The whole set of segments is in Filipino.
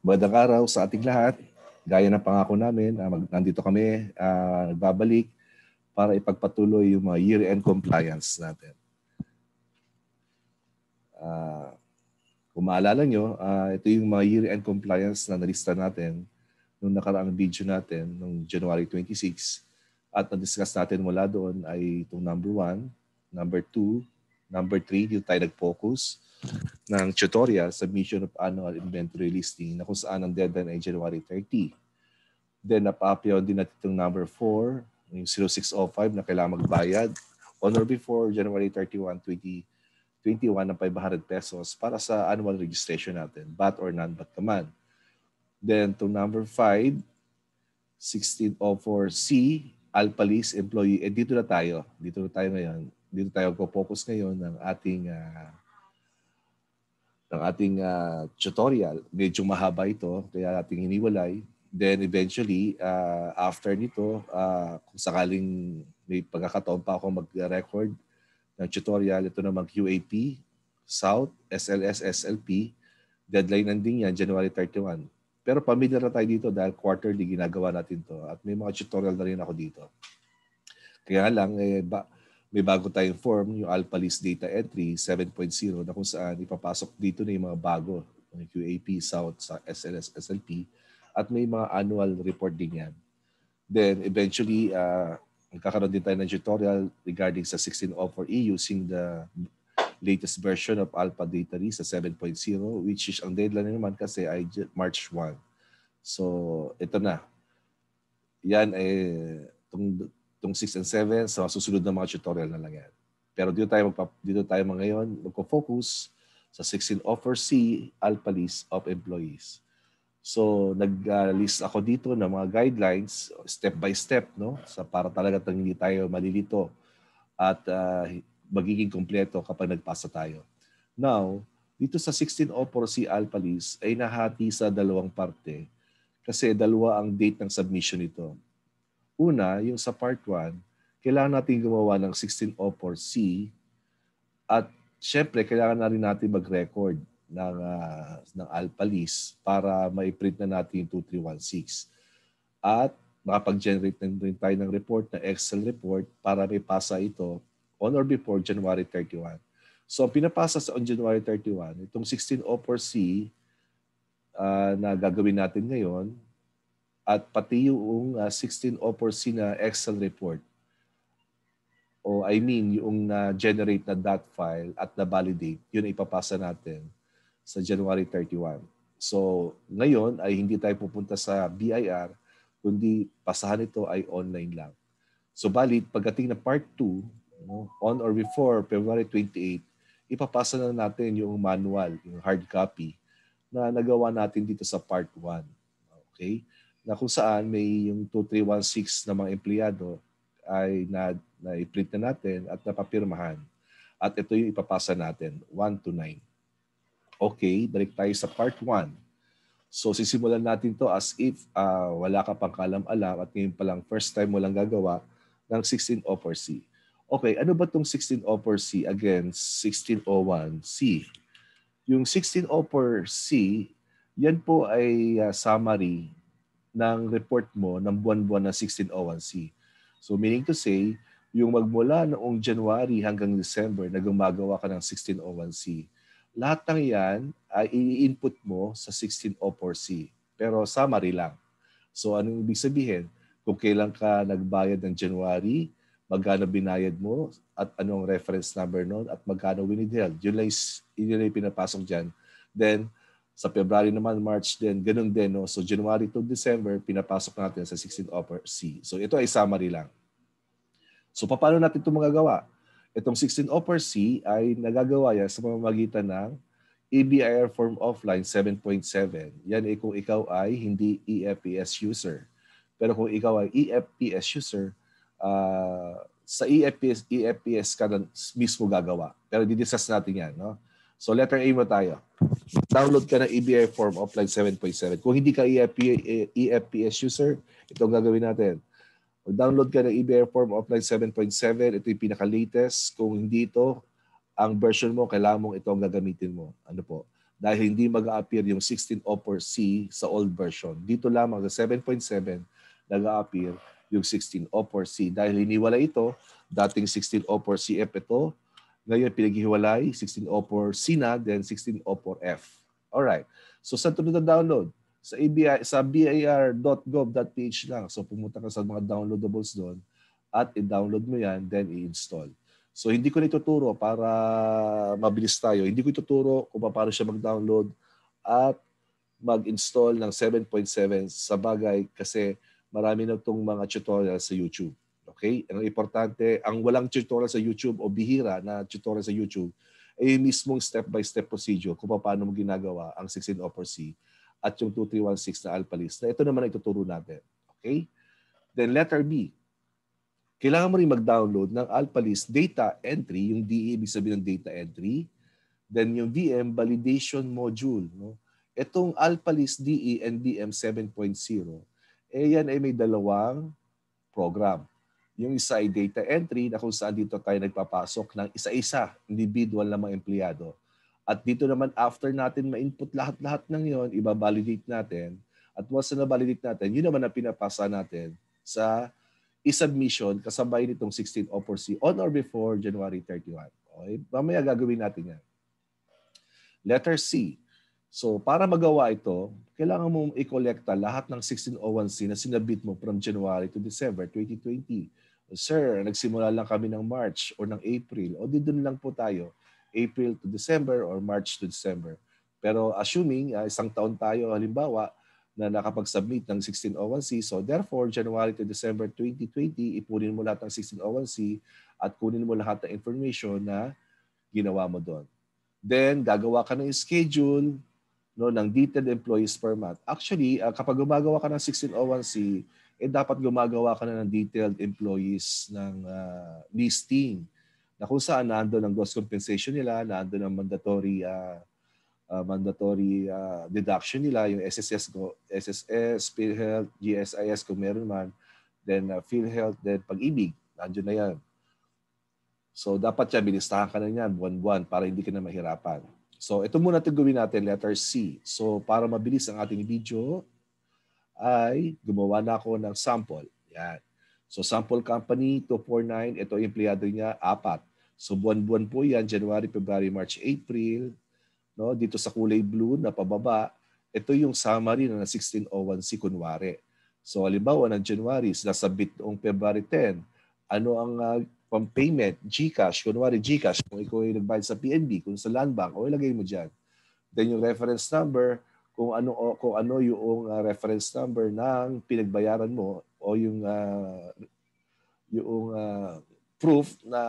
Magandang araw sa ating lahat. Gaya ng pangako namin, nandito kami, nagbabalik para ipagpatuloy yung mga year-end compliance natin. Kung maalala nyo, ito yung mga year-end compliance na nalista natin nung nakaraang video natin nung January 26. At na-discuss natin mula doon ay itong number 1, number 2, number 3, dito tayo nag-focus ng tutorial, submission of annual inventory listing na kung saan ang deadline ay January 30. Then napa-upload din natin itong number 4, yung 0605 na kailangan magbayad on or before January 31, 2021 ng 500 pesos para sa annual registration natin, bat or non-bat ka man. Then itong number 5, 1604C, Alpalis employee. Dito na tayo. Dito ngayon. Dito tayo focus ngayon ng ating tutorial. Medyo mahaba ito, kaya ating hiniwalay. Then eventually, after nito, kung sakaling may pagkakataon pa ako mag-record ng tutorial, ito namang QAP, South, SLS, SLP, deadline nandun yan, January 31. Pero familiar na tayo dito dahil quarterly ginagawa natin to at may mga tutorial na rin ako dito. Kaya lang, may bago tayong form, yung Alpalis Data Entry 7.0 na kung saan ipapasok dito na yung mga bago, yung QAP, South, sa SLS, SLP, at may mga annual report din yan. Then eventually, magkakaroon din tayo ng tutorial regarding sa 1604E using the latest version of Alpha Data sa 7.0, which is ang deadline naman kasi ay March 1. So ito na. Yan itong 6 and 7 sa susunod na mga tutorial na lang yan. Pero dito tayo ngayon magpo-focus sa 1604C Alpalis of Employees. So nag-list ako dito ng mga guidelines step by step, no, para talaga hindi tayo malilito at magiging kompleto kapag nagpasa tayo. Now, dito sa 1604C Alpalis ay nahati sa dalawang parte kasi dalawa ang date ng submission nito. Una, yung sa part 1, kailangan natin gumawa ng 1604C at syempre kailangan na rin natin mag-record ng Alpalis para ma-print na natin yung 2316. At makapag-generate na rin tayo ng report, na Excel report para may pasa ito on or before January 31. So pinapasa sa on January 31, itong 1604C na gagawin natin ngayon at pati yung 1604C na Excel report. O I mean, yung na-generate na dot file at na-validate, yun ipapasa natin sa January 31. So ngayon ay hindi tayo pupunta sa BIR, kundi pasahan ito ay online lang. So balit, pagdating na part 2, on or before February 28, ipapasa na natin yung manual, yung hard copy na nagawa natin dito sa part 1. Okay? Na kung saan may yung 2316 na mga empleyado ay na-print na natin at napapirmahan. At ito yung ipapasa natin, 1 to 9. Okay, balik tayo sa part 1. So sisimulan natin to as if wala ka pang kalam-alam at ngayon palang first time mo lang gagawa ng 1604C. Okay, ano ba itong 1604C against 1601C? Yung 1604C, yan po ay summary ng report mo ng buwan-buwan na 1601C. So meaning to say, yung magmula noong January hanggang December na gumagawa ka ng 1601C, lahat ng yan ay i-input mo sa 1604C. Pero summary lang. So anong ibig sabihin? Kung kailan ka nagbayad ng January, magkano binayad mo, at anong reference number noon, at magkano winidheld. Yun lang yung pinapasok dyan. Then, sa February naman, March din, ganun din. No? So January to December, pinapasok natin sa 1604C. So ito ay summary lang. So paano natin ito magagawa? Itong 1604C ay nagagawa yan sa pamamagitan ng EBIR Form Offline 7.7. Yan ay kung ikaw ay hindi EFPS user. Pero kung ikaw ay EFPS user, sa EFPS ka mismo gagawa. Pero didiscuss natin yan. No? So letter A mo tayo. Download ka ng EBIR Form Offline 7.7. Kung hindi ka EFPS user, ito ang gagawin natin. Download ka ng EBIR Form Offline 7.7. Ito yung pinaka-latest. Kung hindi ito, ang version mo, kailangan mong ito ang gagamitin mo. Ano po? dahil hindi mag-a-appear yung 1604C sa old version. Dito lamang sa 7.7 nag-a-appear yung 1604C. Dahil hiniwala ito, dating 1604CF ito, ngayon pinaghiwalay, 1604C na, then 1604F. Alright. So sa tunod na download, sa bir.gov.ph lang. So pumunta ka sa mga downloadables doon at i-download mo yan, then i-install. So hindi ko na ituturo para mabilis tayo. Hindi ko ituturo kung paano siya mag-download at mag-install ng 7.7 sa bagay kasi marami na itong mga tutorial sa YouTube. Okay? Ang importante, ang walang tutorial sa YouTube o bihira na tutorial sa YouTube ay mismong step-by-step procedure kung paano mo ginagawa ang 1604C at yung 2316 na alpha list. Na ito naman ang ituturo natin. Okay? Then letter B. Kailangan mo rin mag-download ng alpha list data entry, yung DE, ibig sabihin ng data entry. Then yung VM validation module. No? Itong alpha list DE and VM 7.0, yan ay may dalawang program. Yung isa ay data entry na kung saan dito tayo nagpapasok ng isa-isa, individual na mga empleyado. At dito naman after natin ma-input lahat-lahat ng yon, iba-validate natin. At once na validate natin, yun naman ang pinapasa natin sa i-submission kasabay nitong 1604C on or before January 31. Okay? Mamaya gagawin natin yan. Letter C. So para magawa ito, kailangan mo i-collecta lahat ng 1601C na sinabit mo from January to December 2020. Sir, nagsimula lang kami ng March or ng April o dito lang po tayo, April to December or March to December. Pero assuming isang taon tayo halimbawa na nakapag-submit ng 1601C, so therefore January to December 2020, ipunin mo lahat ng 1601C at kunin mo lahat ng information na ginawa mo doon. Then gagawa ka ng schedule ng detailed employees per month. Actually, kapag gumagawa ka ng 1601C, dapat gumagawa ka na ng detailed employees ng listing na kung saan nandun ang gross compensation nila, nandun ang mandatory deduction nila, yung SSS, PhilHealth, GSIS kung meron man, then PhilHealth, then Pag-ibig, nandun na yan. So dapat yan, bilistahan ka na yan buwan-buwan para hindi ka na mahirapan. So ito muna ito gawin natin, letter C. So para mabilis ang ating video, ay gumawa na ako ng sample. Yan. So sample company 249, ito empleyado niya 4. So buwan-buwan po yan, January, February, March, April. No, dito sa kulay blue na pababa, ito yung summary na 1601C kunwari. So halimbawa ng January, sinasabit noong February 10. Ano ang payment? GCash, kunwari GCash, kung ikaw ay nagbayad sa PNB, kung sa Land Bank, o ilagay mo dyan. Then yung reference number, kung ano yung reference number ng pinagbayaran mo o yung proof na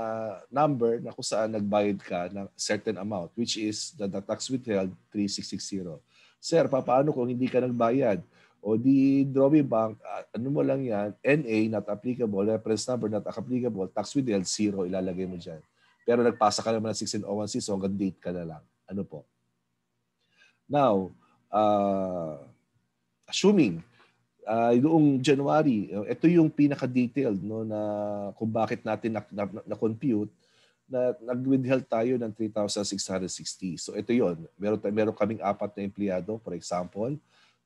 number na kung saan nagbayad ka ng certain amount, which is the tax withheld 3660. Sir, paano kung hindi ka nagbayad? O di drawing bank, ano mo lang yan, NA not applicable, reference number not applicable, tax withheld 0, ilalagay mo dyan. Pero nagpasa ka naman ng 1601C, so hanggang date ka na lang. Ano po? Now, assuming noong January, ito yung pinaka-detailed na kung bakit natin na-compute na nag-withheld tayo ng 3,660. So ito yon. Meron kaming 4 na empleyado, for example.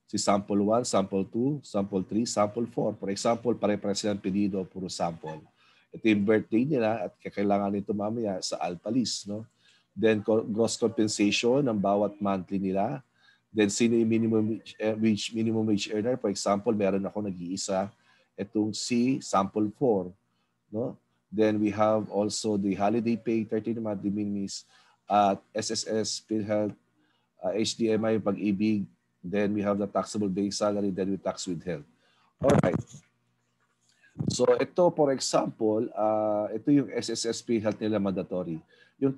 Si sample 1, sample 2, sample 3, sample 4. For example, pare-pares silang pedido, puro sample. Ito yung birthday nila at kailangan nito mamaya sa alpha list. No? Then gross compensation ng bawat monthly nila. Then sino yung minimum wage earner? For example, meron ako nag-iisa. Itong si sample 4. No? Then we have also the holiday pay, 13-month de minimis, SSS, PhilHealth, HDMI, Pag-ibig. Then we have the taxable base salary, then we tax withheld. All right. So ito, for example, ito yung SSS PhilHealth nila mandatory. Yung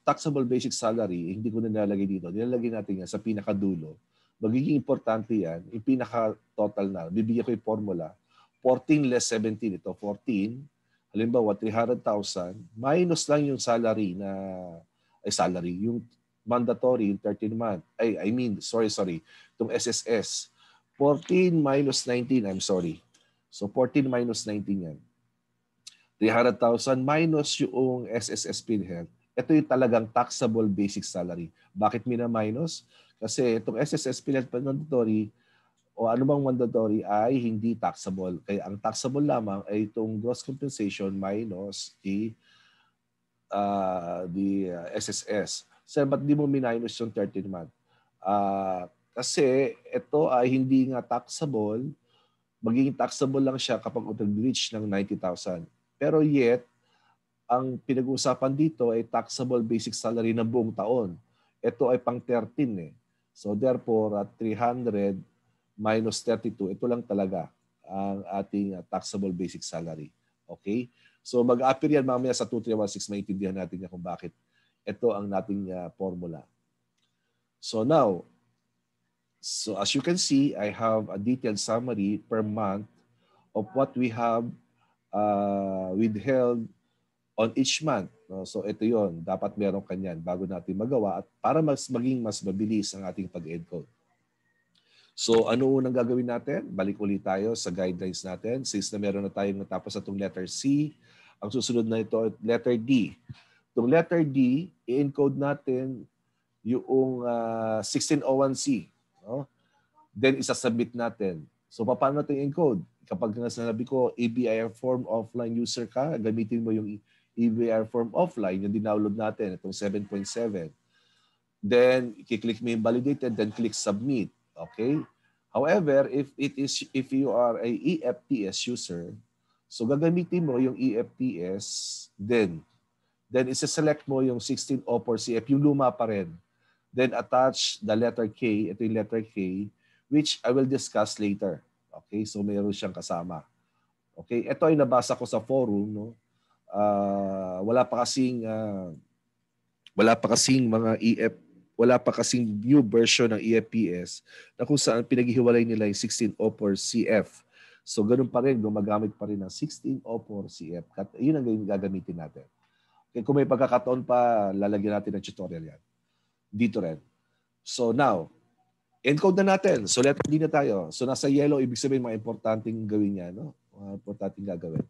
taxable basic salary, hindi ko na nilalagay dito. Nilalagay natin yan sa pinakadulo. Magiging importante yan, yung pinaka-total na. Bibigyan ko yung formula. 14 less 17, ito 14. Halimbawa, 300,000. Minus lang yung salary na, yung mandatory, yung 13-month. Sorry. Itong SSS. 14 minus 19, I'm sorry. So 14 minus 19 yan. 300,000 minus yung SSS PhilHealth. ito yung talagang taxable basic salary. Bakit mina-minus? Kasi itong SSS Pilat mandatory o anumang mandatory ay hindi taxable. Kaya ang taxable lamang ay itong gross compensation minus the SSS. So, ba't di mo minus yung 13 month? Kasi ito ay hindi nga taxable. Magiging taxable lang siya kapag reach ng 90,000. Pero yet, ang pinag-uusapan dito ay taxable basic salary ng buong taon. Ito ay pang 13 eh. So therefore, at 300 minus 32, ito lang talaga ang ating taxable basic salary. Okay? So mag-appear yan mamaya sa 2316, maintindihan natin yan kung bakit ito ang nating formula. So now, so as you can see, I have a detailed summary per month of what we have withheld on each month. No? So ito yon, dapat meron kanyan bago natin magawa at para maging mas mabilis ang ating pag-encode. So ano unang gagawin natin? Balik ulit tayo sa guidelines natin. Since na meron na tayong natapos sa itong letter C, ang susunod na ito, letter D. Itong letter D, i-encode natin yung 1601C. No? Then isasubmit natin. So paano natin i-encode? Kapag nasabi ko, ABIR form offline user ka, gamitin mo yung ABIR form offline, yung dinownload natin, itong 7.7. Then, i-click mo yung validated, then click submit. Okay? However, if you are a EFTS user, so gagamitin mo yung EFTS, then isa-select mo yung 1604CF, yung luma pa rin. Then attach the letter K, ito yung letter K, which I will discuss later. Okay? So mayroon siyang kasama. Okay? Ito ay nabasa ko sa forum, no? Wala pa kasing new version ng EFPS na kung saan pinaghihiwalay nila yung 1604CF. So ganun pa rin, gumagamit pa rin ng 1604CF. Yun ang gagamitin natin. Okay, kung may pagkakataon pa, lalagyan natin ng tutorial yan. Dito rin. So now, encode na natin. So letter D na tayo. So nasa yellow, ibig sabihin mga importanteng gawin niya, no? Mga importanteng gagawin.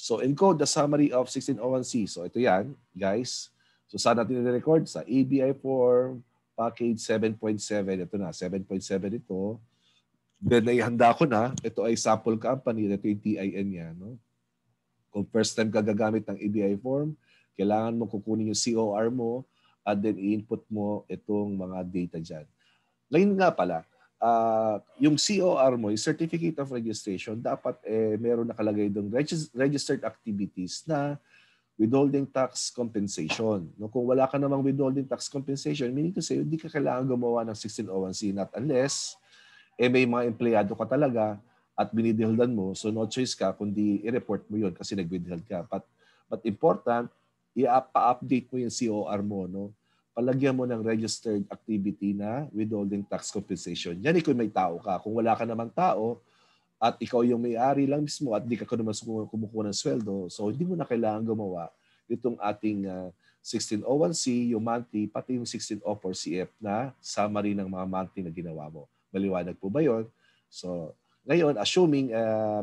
So encode the summary of 1601C. So ito yan, guys. So saan natin i-record? Sa ABI form, package 7.7. Ito na, 7.7 ito. Then naihanda ko na. Ito ay sample company. Ito yung TIN niya. No? Kung first time ka gagamit ng ABI form, kailangan mo kukunin yung COR mo at then i-input mo itong mga data dyan. Ngayon nga pala, yung COR mo, yung Certificate of Registration, dapat meron nakalagay doon registered activities na withholding tax compensation. No, kung wala ka namang withholding tax compensation, meaning to say, hindi ka kailangan gumawa ng 1601C not unless may mga empleyado ka talaga at binidildan mo, so no choice ka kundi i-report mo yun kasi nag-withhold ka. But important, i-update mo yung COR mo, no? Palagyan mo ng registered activity na withholding tax compensation. Yan kung may tao ka. Kung wala ka namang tao at ikaw yung may-ari lang mismo at di ka naman kumukuha ng sweldo, so hindi mo na kailangan gumawa itong ating 1601C, yung monthly, pati yung 1604CF na summary ng mga monthly na ginawa mo. Maliwanag po ba yun? So ngayon, assuming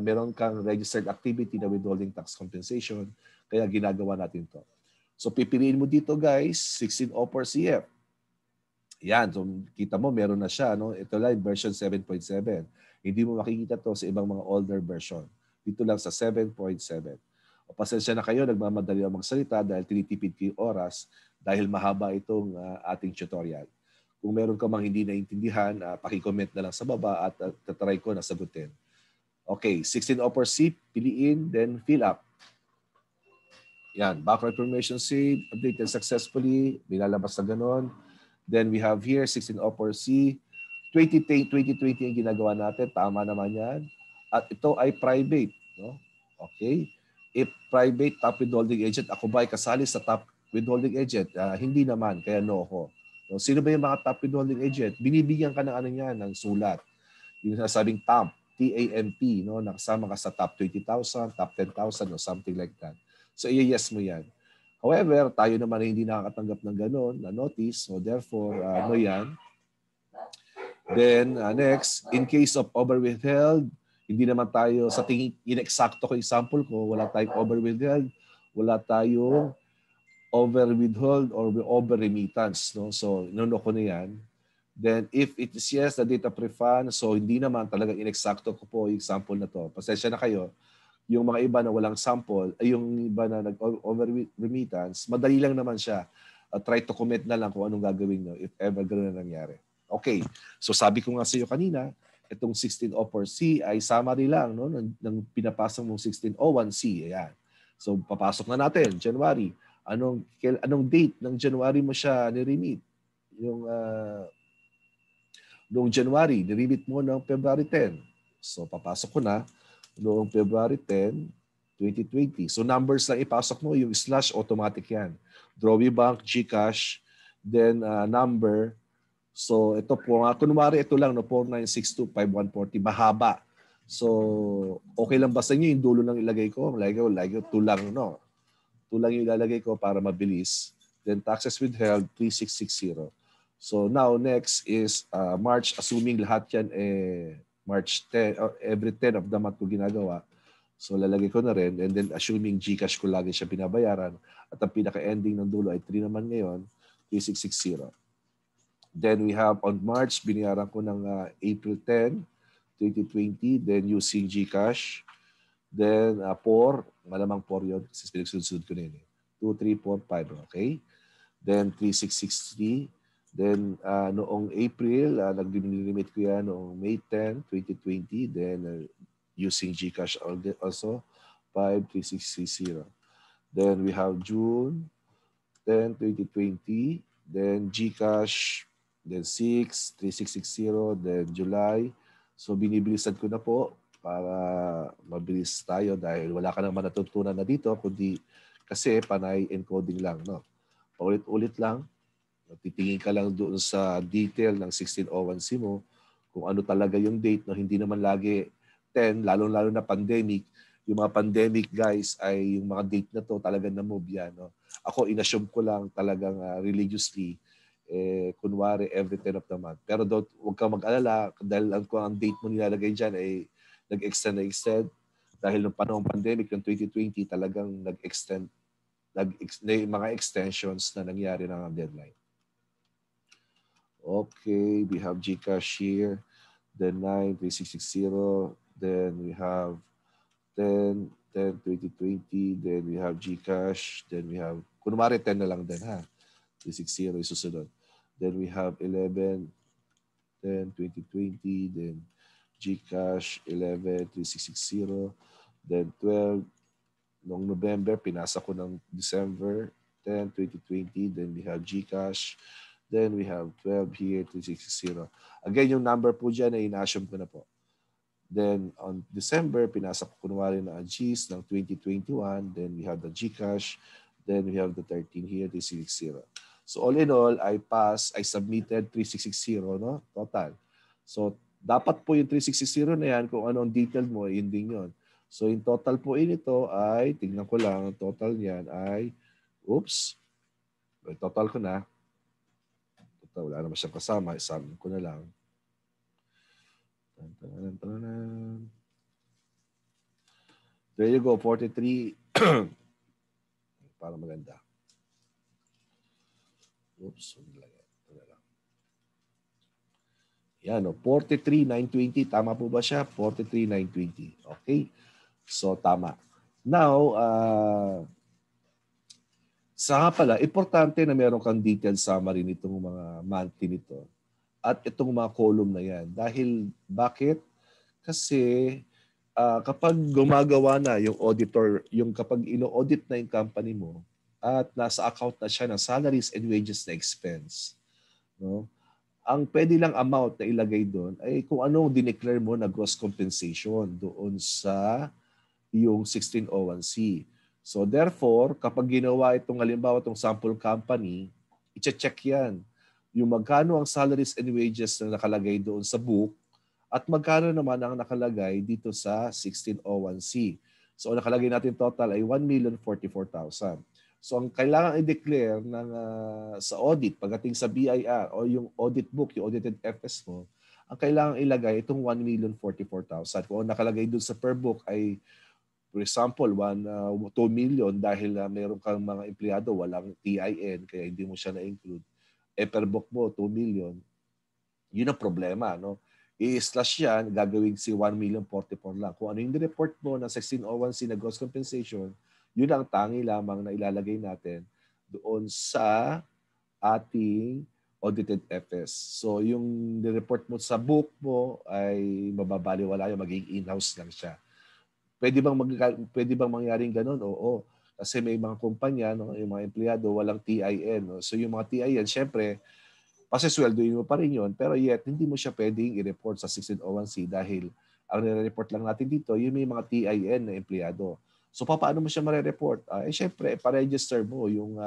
meron kang registered activity na withholding tax compensation, kaya ginagawa natin to. So pipiliin mo dito guys, 1604CF. Yan, so kita mo meron na siya. No? Ito lang version 7.7. Hindi mo makikita to sa ibang mga older version. Dito lang sa 7.7. O pasensya na kayo, nagmamadali ang magsalita dahil tinitipid ko yung oras dahil mahaba itong ating tutorial. Kung meron ka mang hindi naintindihan, pakicomment na lang sa baba at tatry ko na sagutin. Okay, 1604C, piliin, then fill up. Yan, background information saved, updated successfully, nilalabas na ganon. Then we have here 1604C, 2020 yung ginagawa natin, tama naman yan. At ito ay private. No? Okay? If private top withholding agent, ako ba ay kasali sa top withholding agent? Hindi naman, kaya no ako. No? Sino ba yung mga top withholding agent? Binibigyan ka ng ano yan, ng sulat. Yung nasabing TAMP, T-A-M-P, no? Nakasama ka sa top 20,000, top 10,000 or something like that. So, i-yes mo yan. However, tayo naman ay hindi nakakatanggap ng gano'n na notice. So, therefore, no yan. Then, next, in case of overwithheld, hindi naman tayo, sa tingin, inexakto ko example ko, wala tayong overwithheld, wala tayong over withhold or over remittance, no? So inuno ko na yan. Then if it is yes, the date of refund, so hindi naman talagang inexacto ko po yung example na to. Pasensya na kayo. Yung mga iba na walang sample, ay yung iba na nag-over remittance, madali lang naman siya. Try to comment na lang kung anong gagawin nyo if ever gano'n na nangyari. Okay, so sabi ko nga sa iyo kanina, itong 1604C ay summary lang, no, ng pinapasok mong 1601C. Ayan. So papasok na natin, January. Anong date ng January mo siya ni-remit? Yung noong January, ni-remit mo ng February 10. So papasok ko na noong February 10, 2020. So numbers lang ipasok mo, yung slash automatic yan. Drawee Bank, GCash, then number. So ito po, kunwari ito lang, no, 49625140, mahaba. So okay lang ba sa inyo yung dulo ng ilagay ko? Like 2 lang, no? 2 lang yung ilalagay ko para mabilis. Then taxes withheld, 3660. So now next is March, assuming lahat yan March 10, or every 10 of the month ko ginagawa. So lalagay ko na rin, and then assuming GCash ko lagi siya binabayaran, at ang pinaka-ending ng dulo ay 3 naman ngayon, 3660. Then we have on March, binayaran ko ng April 10, 2020, then using GCash. Then 4, malamang 4 yun, kasi pinagsunod ko na yun. 2, 3, 4, 5, okay? Then 3663. Then noong April, nag-limit ko yan noong May 10, 2020. Then using GCash also, 53660. Then we have June 10, 2020. Then GCash, then 6, 3660. Then July. So binibilisan ko na po para mabilis tayo dahil wala ka naman natutunan na dito kundi kasi panay encoding lang, no? Paulit-ulit lang. Titingin ka lang doon sa detail ng 1601C mo kung ano talaga yung date, no? Hindi naman lagi 10, lalo-lalo na pandemic. Yung mga pandemic guys ay yung mga date na to talagang na-move yan, no? Ako inassume ko lang talagang religiously kunwari every 10 of the month. Pero huwag kang mag-alala dahil ang date mo nilalagay dyan ay nag-extend. Dahil ng panahong pandemic ng 2020 talagang nag-extend mga extensions na nangyari ng deadline. Okay, we have GCash here, then 93660, then we have 10, 2020, then we have GCash, then we have, kunwari 10 na lang din ha, 360 yung susunod. Then we have 11, 10, 2020, then GCash, 11, 3660, then 12, noong November, pinasa ko ng December 10, 2020, then we have GCash, then we have 12 here, 3660. Again, yung number po dyan ay ina-assume ko na po. Then on December, pinasa ko kunwari na G's ng 2021, then we have the GCash, then we have the 13 here, 3660. So all in all, I submitted 3660, no? Total. So dapat po yung 3660 na yan, kung ano ang detail mo, yun din yun. So yung total po ito ay, tingnan ko lang, ang total niyan ay, total ko na. Total, wala naman siyang kasama, isama ko na lang. There you go, 43. Para maganda. Yan, 43,920. Tama po ba siya? 43,920. Okay? So, tama. Now, sa pala, importante na meron kang detailed summary nitong mga monthly nito at itong mga column na yan. Dahil, bakit? Kasi, kapag gumagawa na yung auditor, yung kapag ino-audit na yung company mo at nasa account na siya ng salaries and wages na expense, no? Ang pwede lang amount na ilagay doon ay kung anong dineclare mo na gross compensation doon sa yung 1601C. So therefore, kapag ginawa itong halimbawa itong sample company, i-check yan. Yung magkano ang salaries and wages na nakalagay doon sa book at magkano naman ang nakalagay dito sa 1601C. So nakalagay natin total ay 1,044,000. So ang kailangan i-declare sa audit pagdating sa BIR o yung audit book, yung audited FS mo, ang kailangan ilagay itong 1,044,000. Kung nakalagay doon sa per book ay For example, 2 million dahil meron kang mga empleyado, walang TIN, kaya hindi mo siya na-include. Per book mo, 2 million. Yun ang problema, no? I-slash yan, gagawin si 1,044,000 lang. Kung ano yung report mo ng 1601C na gross compensation, yun ang tangi lamang na ilalagay natin doon sa ating audited FS. So yung report mo sa book mo ay mababaliwala yung magiging in-house lang siya. Pwede bang mangyaring ganun? Oo. Kasi may mga kumpanya, no, yung mga empleyado walang TIN, no? So yung mga TIN, syempre, pasisweldoin mo pa rin yun, pero yet hindi mo siya pwedeng i-report sa 1601C dahil ang nire-report lang natin dito, yung may mga TIN na empleyado. So paano mo siya mare-report? Syempre, pa-register mo yung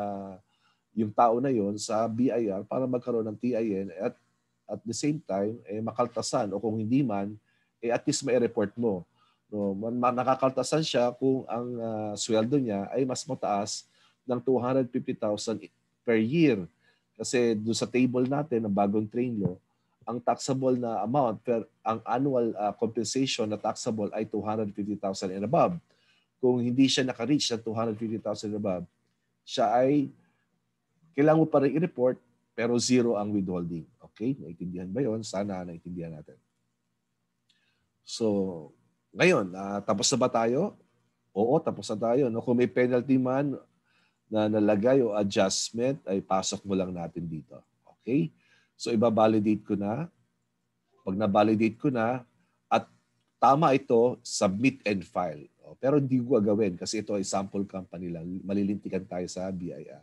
tao na yon sa BIR para magkaroon ng TIN at the same time makaltasan o kung hindi man at least may report mo. No, nakakaltasan siya kung ang sweldo niya ay mas mataas ng 250,000 per year. Kasi doon sa table natin ng bagong train law, ang taxable na amount ang annual compensation na taxable ay 250,000 and above. Kung hindi siya naka-reach ng 250,000 and above, siya ay kailangan mo pa rin i-report pero zero ang withholding. Okay? Naintindihan ba yun? Sana naintindihan natin. So, ngayon, tapos na ba tayo? Oo, tapos na tayo. No? Kung may penalty man na nalagay o adjustment, ay pasok mo lang natin dito. Okay? So, iba-validate ko na. Pag na-validate ko na, at tama ito, submit and file. Pero hindi ko gagawin kasi ito ay sample company lang. Malilintikan tayo sa BIR.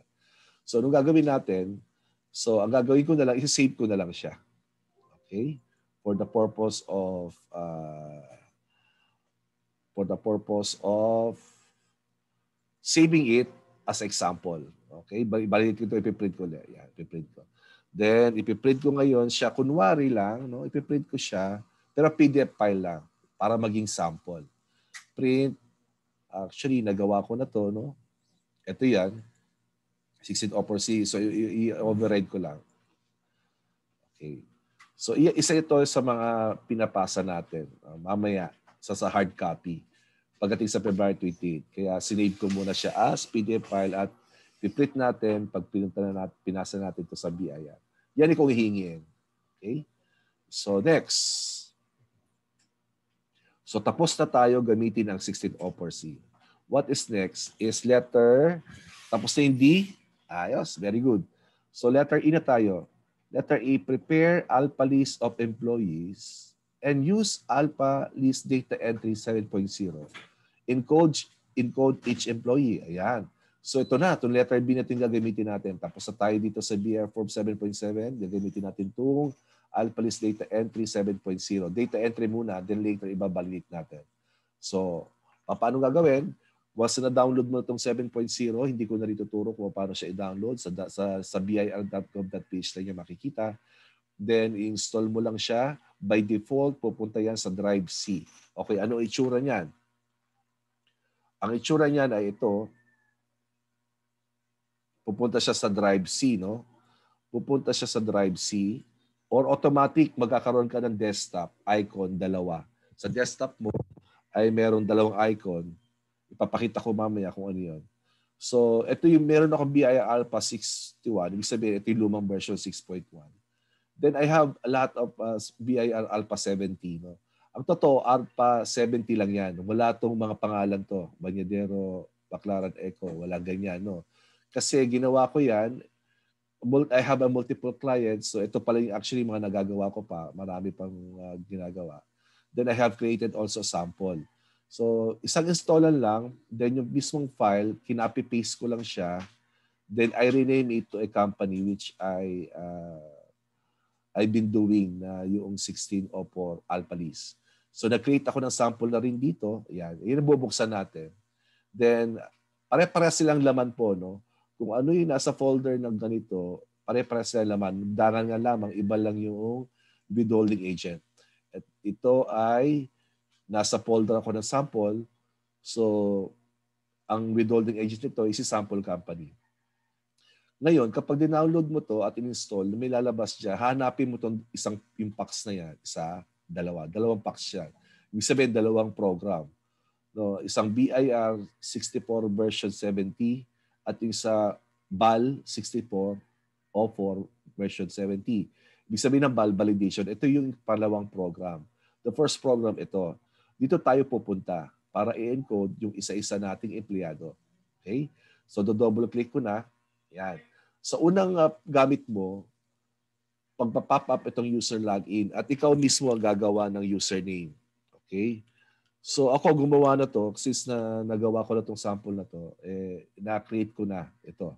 So, anong gagawin natin? So, ang gagawin ko na lang, i-save ko na lang siya. Okay? For the purpose of saving it as example. Okay? Balik ko ito, ipiprint ko ulit. Yan, ipiprint ko. Then, ipiprint ko ngayon siya, kunwari lang, no? Ipiprint ko siya, pero PDF file lang para maging sample. Print. Actually, nagawa ko na to, no? Ito yan. 1604C. So, i-override ko lang. Okay. So, isa ito sa mga pinapasa natin mamaya sa hard copy pagdating sa February 28. Kaya sinave ko muna siya as PDF file at i-print natin pag pinasa natin ito sa BIR. Yan kung hihingin. Okay? So, next. So, tapos na tayo gamitin ang 1604C. What is next is letter, tapos na yung D. Ayos, very good. So, letter E na tayo. Letter E, prepare ALPA list of employees and use ALPA list data entry 7.0. Encode each employee. Ayan. So, ito na. Itong letter B natin gagamitin natin. Tapos na tayo dito sa BIR Form 7.7. Gagamitin natin itong ALPA list data entry 7.0. Data entry muna, then later ibabalidate natin. So, paano gagawin? Once na-download mo itong 7.0, hindi ko na rin tuturo kung paano siya i-download. Sa bir.gov.ph na niya makikita. Then, install mo lang siya. By default, pupunta yan sa Drive C. Okay, ano itsura niyan? Ang itsura niyan ay ito. Pupunta siya sa Drive C, no? Pupunta siya sa Drive C. Or automatic, magkakaroon ka ng desktop icon, dalawa. Sa desktop mo ay meron dalawang icon. Ipapakita ko mamaya kung ano yun. So, ito yung meron ako BIR Alpha 61. Ibig sabihin, ito yung lumang version 6.1. Then I have a lot of BIR Alpha 70. No? Ang totoo, Alpha 70 lang yan. Wala tong mga pangalan to. Banyadero, Baclaran Echo, wala ganyan. No? Kasi ginawa ko yan, I have a multiple clients. So ito pala yung actually mga nagagawa ko pa. Marami pang ginagawa. Then I have created also sample. So, isang installan lang, then yung mismong file, kinopy-paste ko lang siya, then I rename it to a company which I've been doing na yung 1604 Alpha List. So, nag-create ako ng sample na rin dito. Ayan, yun ang bubuksan natin. Then, pare-pare silang laman po, no? Kung ano yung nasa folder ng ganito, pare-pare silang laman. Daran nga lamang, iba lang yung withholding agent. At ito ay nasa folder ako ng sample. So, ang withholding agent nito is si sample company. Ngayon, kapag dinownload mo to at in-install, may lalabas dyan, hanapin mo itong yung packs na yan. Isa, dalawa. Dalawang packs yan. Ibig sabihin, dalawang program. No, isang BIR 64 version 70 at yung sa BAL 64 O4 version 70. Ibig sabihin ng BAL validation, ito yung pangalawang program. The first program ito. Dito tayo pupunta para i-encode yung isa-isa nating empleyado. Okay? So, double click ko na. Yan. Sa unang gamit mo, pagpa-pop up itong user login at ikaw mismo ang gagawa ng username. Okay? So ako gumawa na to, since na nagawa ko na tong sample na to, na-create ko na ito.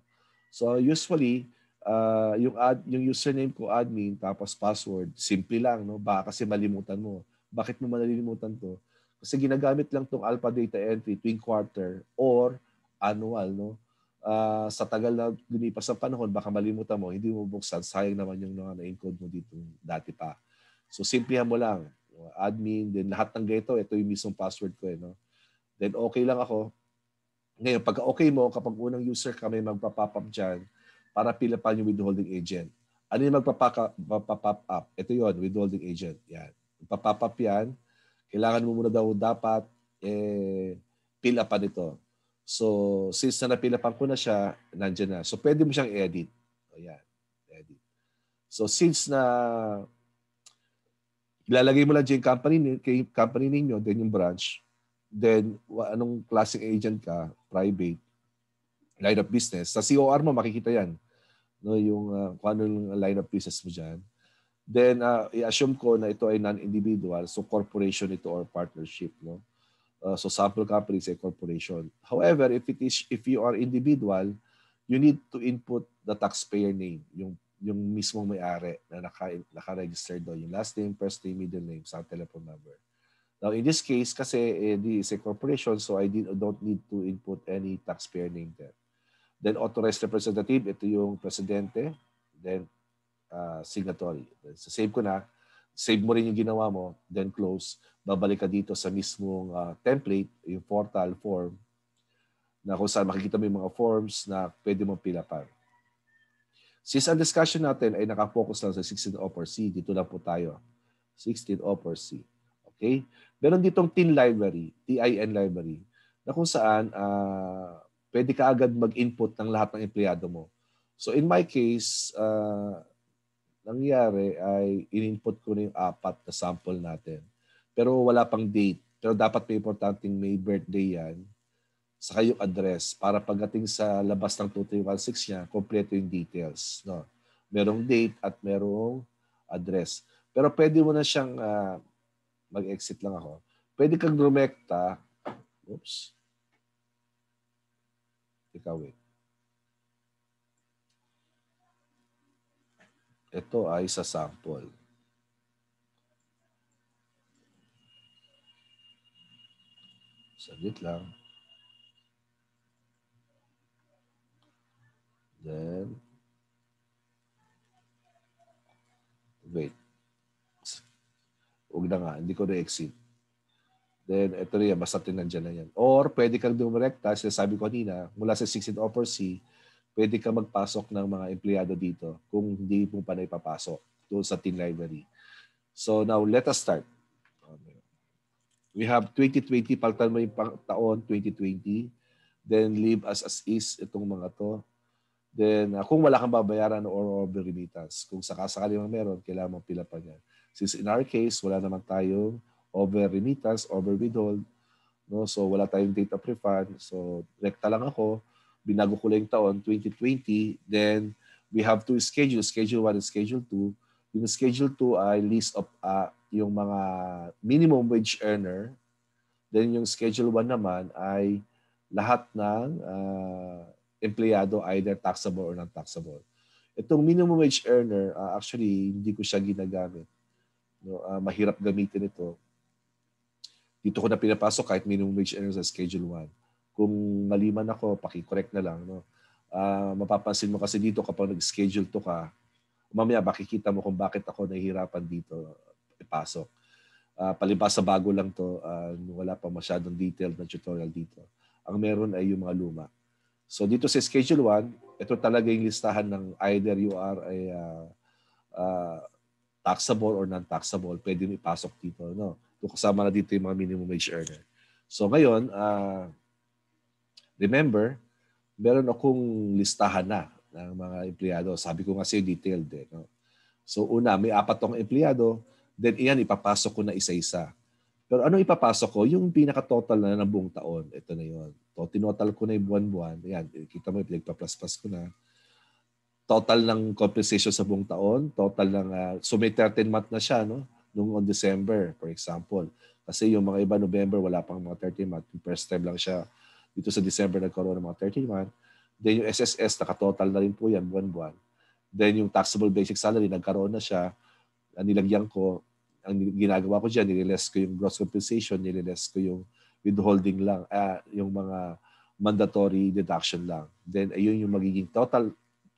So usually, yung username ko admin tapos password, simple lang, no? Baka kasi malimutan mo. Bakit mo malilimutan to? Kasi ginagamit lang tong alpha data entry tuwing quarter or annual, no? Sa tagal na lumipas ng panahon, baka malimutan mo, hindi mo buksan, sayang naman yung na-encode mo dito dati pa. So simplihan mo lang, admin, then lahat ng ganito, ito yung mismong password ko. No? Then okay lang ako. Ngayon, pagka okay mo, kapag unang user ka, may magpa-pop up dyan para pilapan yung withholding agent. Ano yung magpa-pop up? Ito yon, withholding agent. Yan. Magpa-pop up yan. Kailangan mo muna daw dapat pilapan ito. So, since na napilapan ko na siya, nandyan na. So, pwede mo siyang edit. Ayan. Edit. So, since na ilalagay mo lang dyan yung company ninyo, then yung branch, then anong klaseng agent ka, private, line of business. Sa COR mo, makikita yan. No, yung kung ano yung line of business mo dyan. Then, i-assume ko na ito ay non-individual, so corporation ito or partnership. No? So sample company is a corporation. However, if you are individual, you need to input the taxpayer name, yung mismong may-ari na naka-register doon, yung last name, first name, middle name, sa telephone number. Now in this case, kasi this is a corporation, so I don't need to input any taxpayer name there. Then authorized representative, ito yung presidente, then signatory. So save ko na. Save mo rin yung ginawa mo, then close. Babalik ka dito sa mismong template, yung portal form, na kung saan makikita mo yung mga forms na pwede mong pilapan. Since ang discussion natin ay nakafocus lang sa 16 Offer C, dito lang po tayo. 16 Offer C. Okay? Meron ditong TIN library, TIN library, na kung saan pwede ka agad mag-input ng lahat ng empleyado mo. So in my case, nangyari ay in-input ko na yung 4 na sample natin. Pero wala pang date. Pero dapat may importanteng may birthday yan saka yung address para pagdating sa labas ng 2316 niya, kompleto yung details. No? Merong date at merong address. Pero pwede mo na siyang mag-exit lang ako. Pwede kang rumekta. Oops. Ikaw wait. Ito ay sa sample. Saglit lang. Then, wait. Huwag na nga, hindi ko na-exit. Then, ito rin, basta tinandyan na yan. Or, pwede kang dumirekta, sinasabi ko kanina, mula sa 16 Offer C, pwede kang magpasok ng mga empleyado dito kung hindi mo pa na ipapasok doon sa TIN library. So, now, let us start. We have 2020, palitan mo yung taon, 2020. Then, leave as is itong mga to. Then, kung wala kang babayaran or over remittance, kung sakasakali mang meron, kailangan mong pilapan yan. Since in our case, wala naman tayong over remittance, over withhold, no? So wala tayong date of refund. So rekta lang ako, binago ko lang yung taon, 2020. Then we have two schedules, Schedule 1 and Schedule 2. Yung Schedule 2 ay list of yung mga minimum wage earner. Then yung Schedule 1 naman ay lahat ng empleyado, either taxable or non-taxable. Itong minimum wage earner, actually, hindi ko siya ginagamit. No? Mahirap gamitin ito. Dito ko na pinapasok kahit minimum wage earner sa Schedule 1. Kung mali man ako, paki-correct na lang. No? Mapapansin mo kasi dito kapag nag-schedule to ka, mamaya makikita mo kung bakit ako nahihirapan dito ipasok. Palibas sa bago lang to, wala pa masyadong detailed na tutorial dito. Ang meron ay yung mga luma. So dito sa Schedule 1, ito talaga yung listahan ng either you are a taxable or non-taxable. Pwede mo ipasok dito. No? Kasama na dito yung mga minimum wage earner. So ngayon, remember, meron akong listahan na ng mga empleyado. Sabi ko nga sa'yo, detailed. No? So una, may 4 akong empleyado, then iyan ipapasok ko na isa-isa. Pero ano ipapasok ko? Yung pinaka-total na ng buong taon. Ito na yun. So, tinotal ko na yung buwan-buwan. Ayan, kita mo, pinagpa-plus-plus ko na. Total ng compensation sa buong taon. Total ng, so may 13 month na siya, no? Nung on December, for example. Kasi yung mga iba, November, wala pang mga 13 month. First time lang siya. Dito sa December, nagkaroon ng mga 13 month. Then yung SSS, nakatotal na rin po yan, buwan-buwan. Then yung taxable basic salary, nagkaroon na siya. Nilagyan ko, ang ginagawa ko dyan, nililess ko yung gross compensation, nililess ko yung withholding lang, yung mga mandatory deduction lang. Then, ayun yung magiging total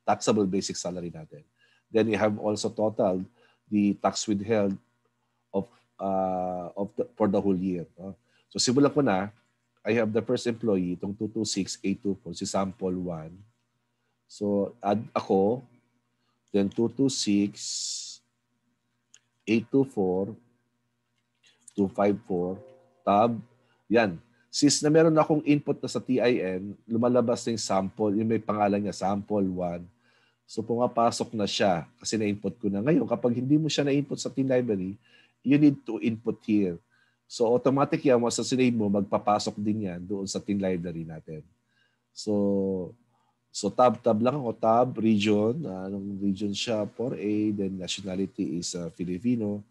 taxable basic salary natin. Then, we have also total the tax withheld for the whole year. No? So, simulan ko na. I have the first employee, itong 226,824, si sample 1. So, add ako, then 226,824, 254, tab, yan. Since na meron akong input na sa TIN, lumalabas na yung sample, yung may pangalan niya, sample 1. So pumapasok na siya kasi na-input ko na. Ngayon, kapag hindi mo siya na-input sa TIN library, you need to input here. So automatic yan, once sa sinave mo, magpapasok din yan doon sa TIN library natin. So tab lang ako, tab, region, anong region siya, 4A, then nationality is Filipino.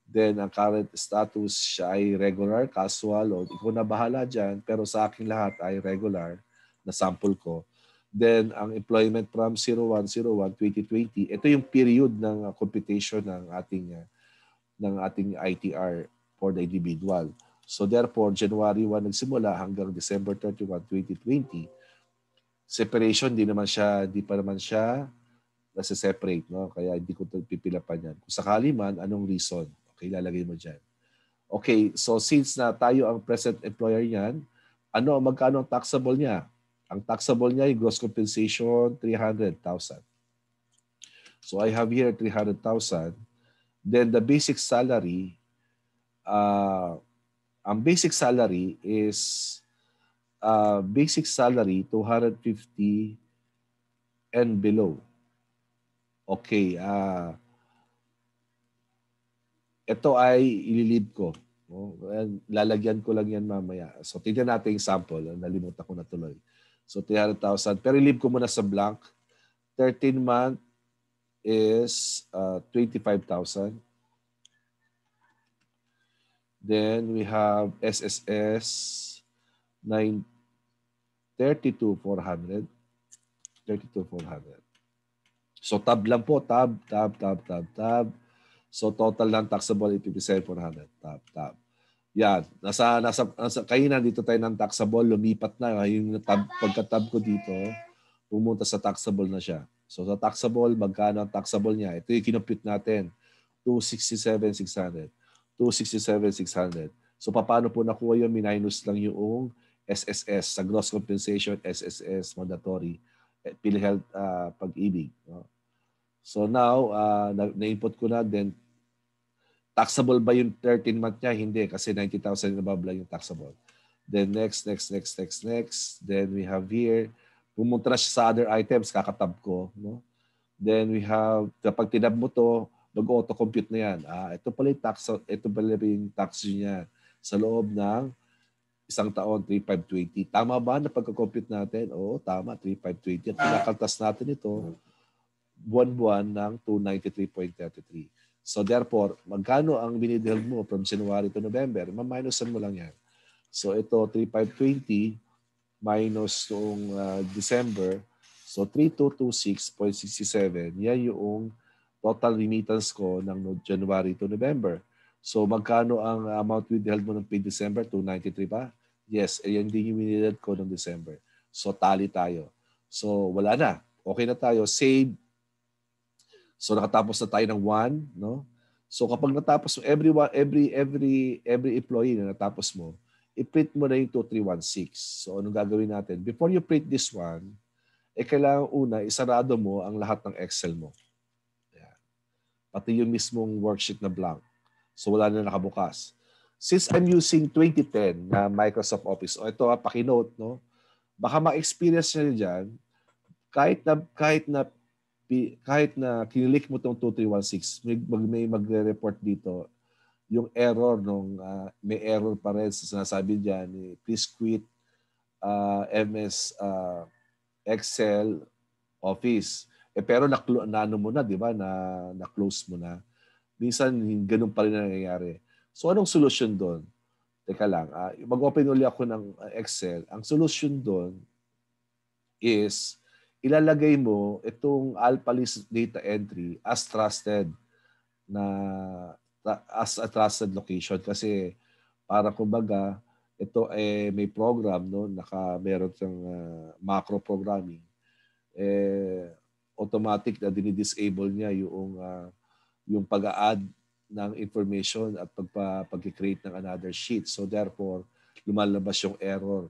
Then, ang current status siya ay regular, casual, o ikaw na bahala dyan. Pero sa akin lahat ay regular na sample ko. Then, ang employment from 01/01/2020, ito yung period ng computation ng ating ITR for the individual. So, therefore, January 1 nagsimula hanggang December 31, 2020. Separation, di pa naman siya nasa-separate. No? Kaya hindi ko pipilapan yan. Kung sakali man, anong reason? Okay, lalagay mo dyan. Okay, so since na tayo ang present employer niyan, magkano ang taxable niya? Ang taxable niya ay gross compensation, 300,000. So I have here 300,000. Then the basic salary, ang basic salary is basic salary 250 and below. Okay, ito ay ililib ko. No? Lalagyan ko lang yan mamaya. So, tignan natin yung sample. Nalimutan ko na tuloy. So, 300,000. Pero ilib ko muna sa blank. 13 month is 25,000. Then, we have SSS 32,400. 32,400. So, tab lang po. Tab. So total lang taxable 57,400. Tab. Yan. Nasa kainan dito tayo ng taxable, lumipat na yung pagka-tab ko dito, pumunta sa taxable na siya. So sa taxable, magkano ang taxable niya? Ito yung kinompute natin. 267,600. 267,600. So paano po nakuha yun? Minus lang yung SSS sa gross compensation, SSS mandatory, PhilHealth Pag-ibig. No? So now, na-input ko na, then taxable ba yung 13 month niya? Hindi, kasi 90,000 above lang yung taxable. Then next. Then we have here, pumunta na siya sa other items, kakatab ko. No? Then we have, kapag tinab mo to, mag-auto-compute na yan. Ito pala yung tax niya sa loob ng isang taon, 3,520. Tama ba na pagka-compute natin? Oo, tama, 3,520. At pinakaltas natin ito, buwan-buwan ng 293.33. So therefore, magkano ang binideld mo from January to November? Ma-minusan mo lang yan. So ito, 3,520 minus noong December. So 3,226.67. Yan yung total remittance ko ng January to November. So magkano ang amount withheld mo ng paid December? 293 pa? Yes, ayan din yung binideld ko ng December. So tally tayo. So wala na. Okay na tayo. Save. So nakatapos na tayo ng 1, no? So kapag natapos mo, every employee na natapos mo, i-print mo na yung 2316. So anong gagawin natin? Before you print this one, kailangan una, isarado mo ang lahat ng Excel mo. Ayan. Pati yung mismong worksheet na blank. So wala na nakabukas. since I'm using 2010 na Microsoft Office, ito paki-note, no? Baka ma-experience niyo diyan kahit na kinilik mo tong 2316, may magre-report dito yung error may error pa rin sa sinasabi diyan, please quit MS Excel Office. Pero na-ano mo na, 'di ba? Na-close mo na. Minsan ganun pa rin nangyayari. So anong solution doon? Teka lang, mag-open ulit ako ng Excel. Ang solution doon is ilalagay mo itong AlphaList data entry as a trusted location kasi para kumbaga ito may program no meron siyang macro programming automatic na dinidisable niya yung pag-a-add ng information at pag-create ng another sheet. So therefore, lumalabas yung error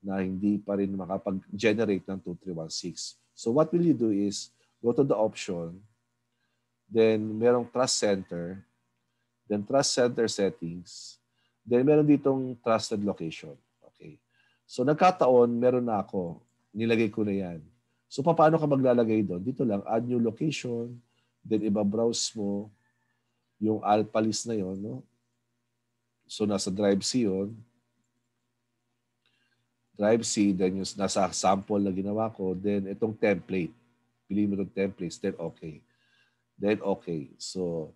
na hindi pa rin makapag-generate ng 2316. So what will you do is go to the option, then merong Trust Center, then Trust Center settings, then meron ditong trusted location. Okay. So nagkataon, meron na ako. Nilagay ko na yan. So paano ka maglalagay doon? Dito lang, add new location, then iba-browse mo yung AlphaList na yon, no? So nasa Drive C yun. Drive C, then yung nasa sample na ginawa ko, then itong template. Piliin mo itong templates, then okay. Then okay. So,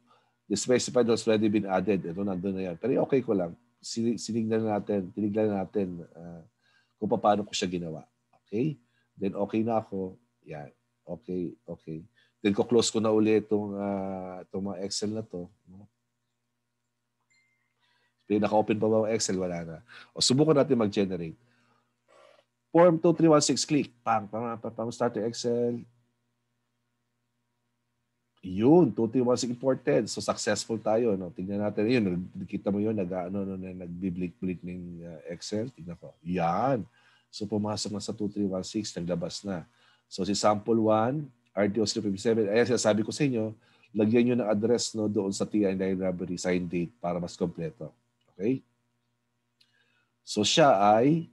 the specified has already been added. Ito nandun na yan. Pero okay ko lang. Tinignan natin kung paano ko siya ginawa. Okay? Then okay na ako. Yan. Okay, okay. Then ko-close ko na ulit itong mga Excel na to. Naka-open pa ba ang Excel? Wala na. O subukan natin mag-generate. Form 2316, click. Pang, start to Excel. Yun, 2316 imported. So successful tayo. No? Tingnan natin. Yun, nakita mo yun, nag-blink-blink ng Excel. Tingnan ko. Yan. So pumasok na sa 2316, naglabas na. So si sample 1, RTO057. Ayan, sabi ko sa inyo, lagyan nyo ng address no, doon sa TI9 library, sign date para mas kompleto. Okay? So siya ay,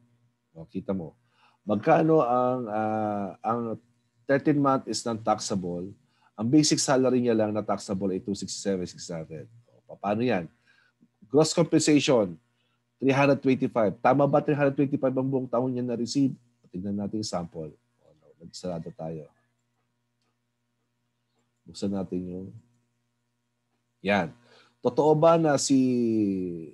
kita mo, magkano ang 13 month is non-taxable. Ang basic salary niya lang na taxable ay 267,600. Paano yan? Gross compensation, 325. Tama ba 325 ang buong taon niya na-receive? Tignan natin yung sample. Nagsarado tayo. Buksan natin yung... Yan. Totoo ba na si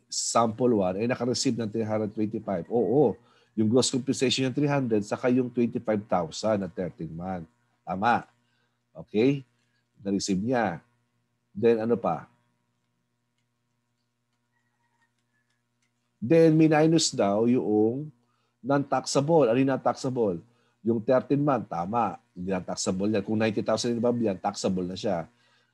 sample 1 ay naka-receive ng 325? Oo. Yung gross compensation yung 300 saka yung 25,000 na 13 month. Tama. Okay? Na-receive niya. Then ano pa? Then minus daw yung non-taxable. Ano yung non-taxable? Yung 13 month, tama. Hindi non-taxable yan. Kung 90,000 ba yan, taxable na siya.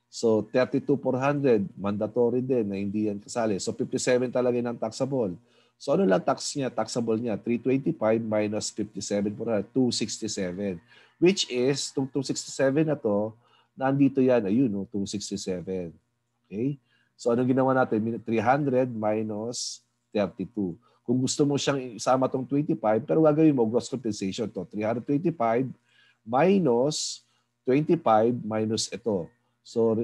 So 32,400, mandatory din na hindi yan kasali. So 57 talaga yung non-taxable. So ano lang tax niya, taxable niya? 325 minus 57,400, 267. Which is, itong 267 na to, nandito yan, ayun, no, 267. Okay? So anong ginawa natin? 300 minus 32. Kung gusto mo siyang isama tong 25, pero gagawin mo gross compensation to 325 minus 25 minus ito. So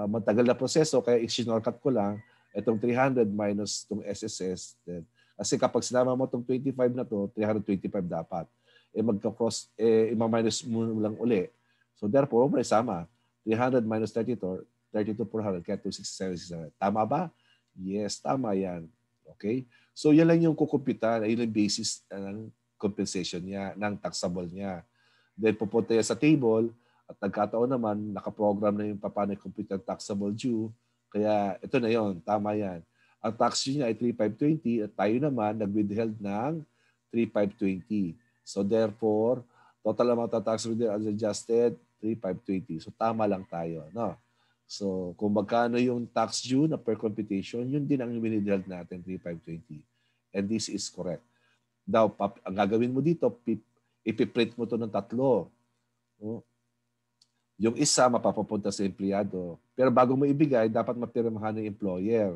matagal na proseso kaya i-shortcut ko lang itong 300 minus itong SSS. Then, kasi kapag sinama mo itong 25 na to, 325 dapat. Magka-cross, ima-minus mo lang uli. So therefore, may sama. 300 minus 32,400 kaya 267. Tama ba? Yes, tama yan. Okay? So yan lang yung kukumpitan, ayun yung basis ng compensation niya, ng taxable niya. Then pupunta yan sa table at nagkataon naman, nakaprogram na yung paano i-compute ang taxable due. Kaya ito na yon, tama yan. Ang tax due niya ay 3,520 at tayo naman nag-withheld ng 3,520. So therefore, total amount of tax as adjusted, 3,520. So tama lang tayo. No? So kung magkano yung tax due na per computation, yun din ang withheld natin, 3,520. And this is correct. Now, ang gagawin mo dito, ipiprint mo to ng 3. No? Yung isa mapapapunta sa empleyado. Pero bago mo ibigay, dapat mapirmahan ng employer.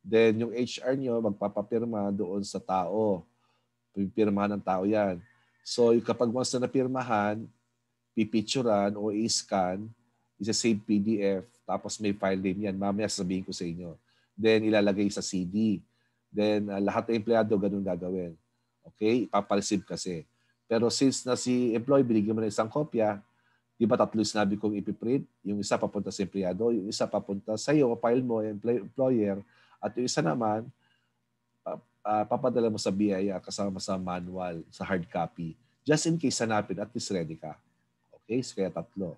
Then yung HR nyo, magpapapirma doon sa tao. Pipirmahan ng tao yan. So kapag once na napirmahan, pipicturan o i-scan, isa-save PDF, tapos may file name yan. Mamaya sasabihin ko sa inyo. Then ilalagay sa CD. Then lahat ng empleyado ganun gagawin. Okay? Ipapareceive kasi. Pero since na si employee, binigyan mo na isang kopya, di ba tatlo sinabi kong ipiprint? Yung isa papunta sa empleyado, yung isa papunta sa iyo, file mo, employer, at yung isa naman, papadala mo sa BIR kasama sa manual, sa hard copy. Just in case hanapin, at least ready ka. Okay? So kaya tatlo.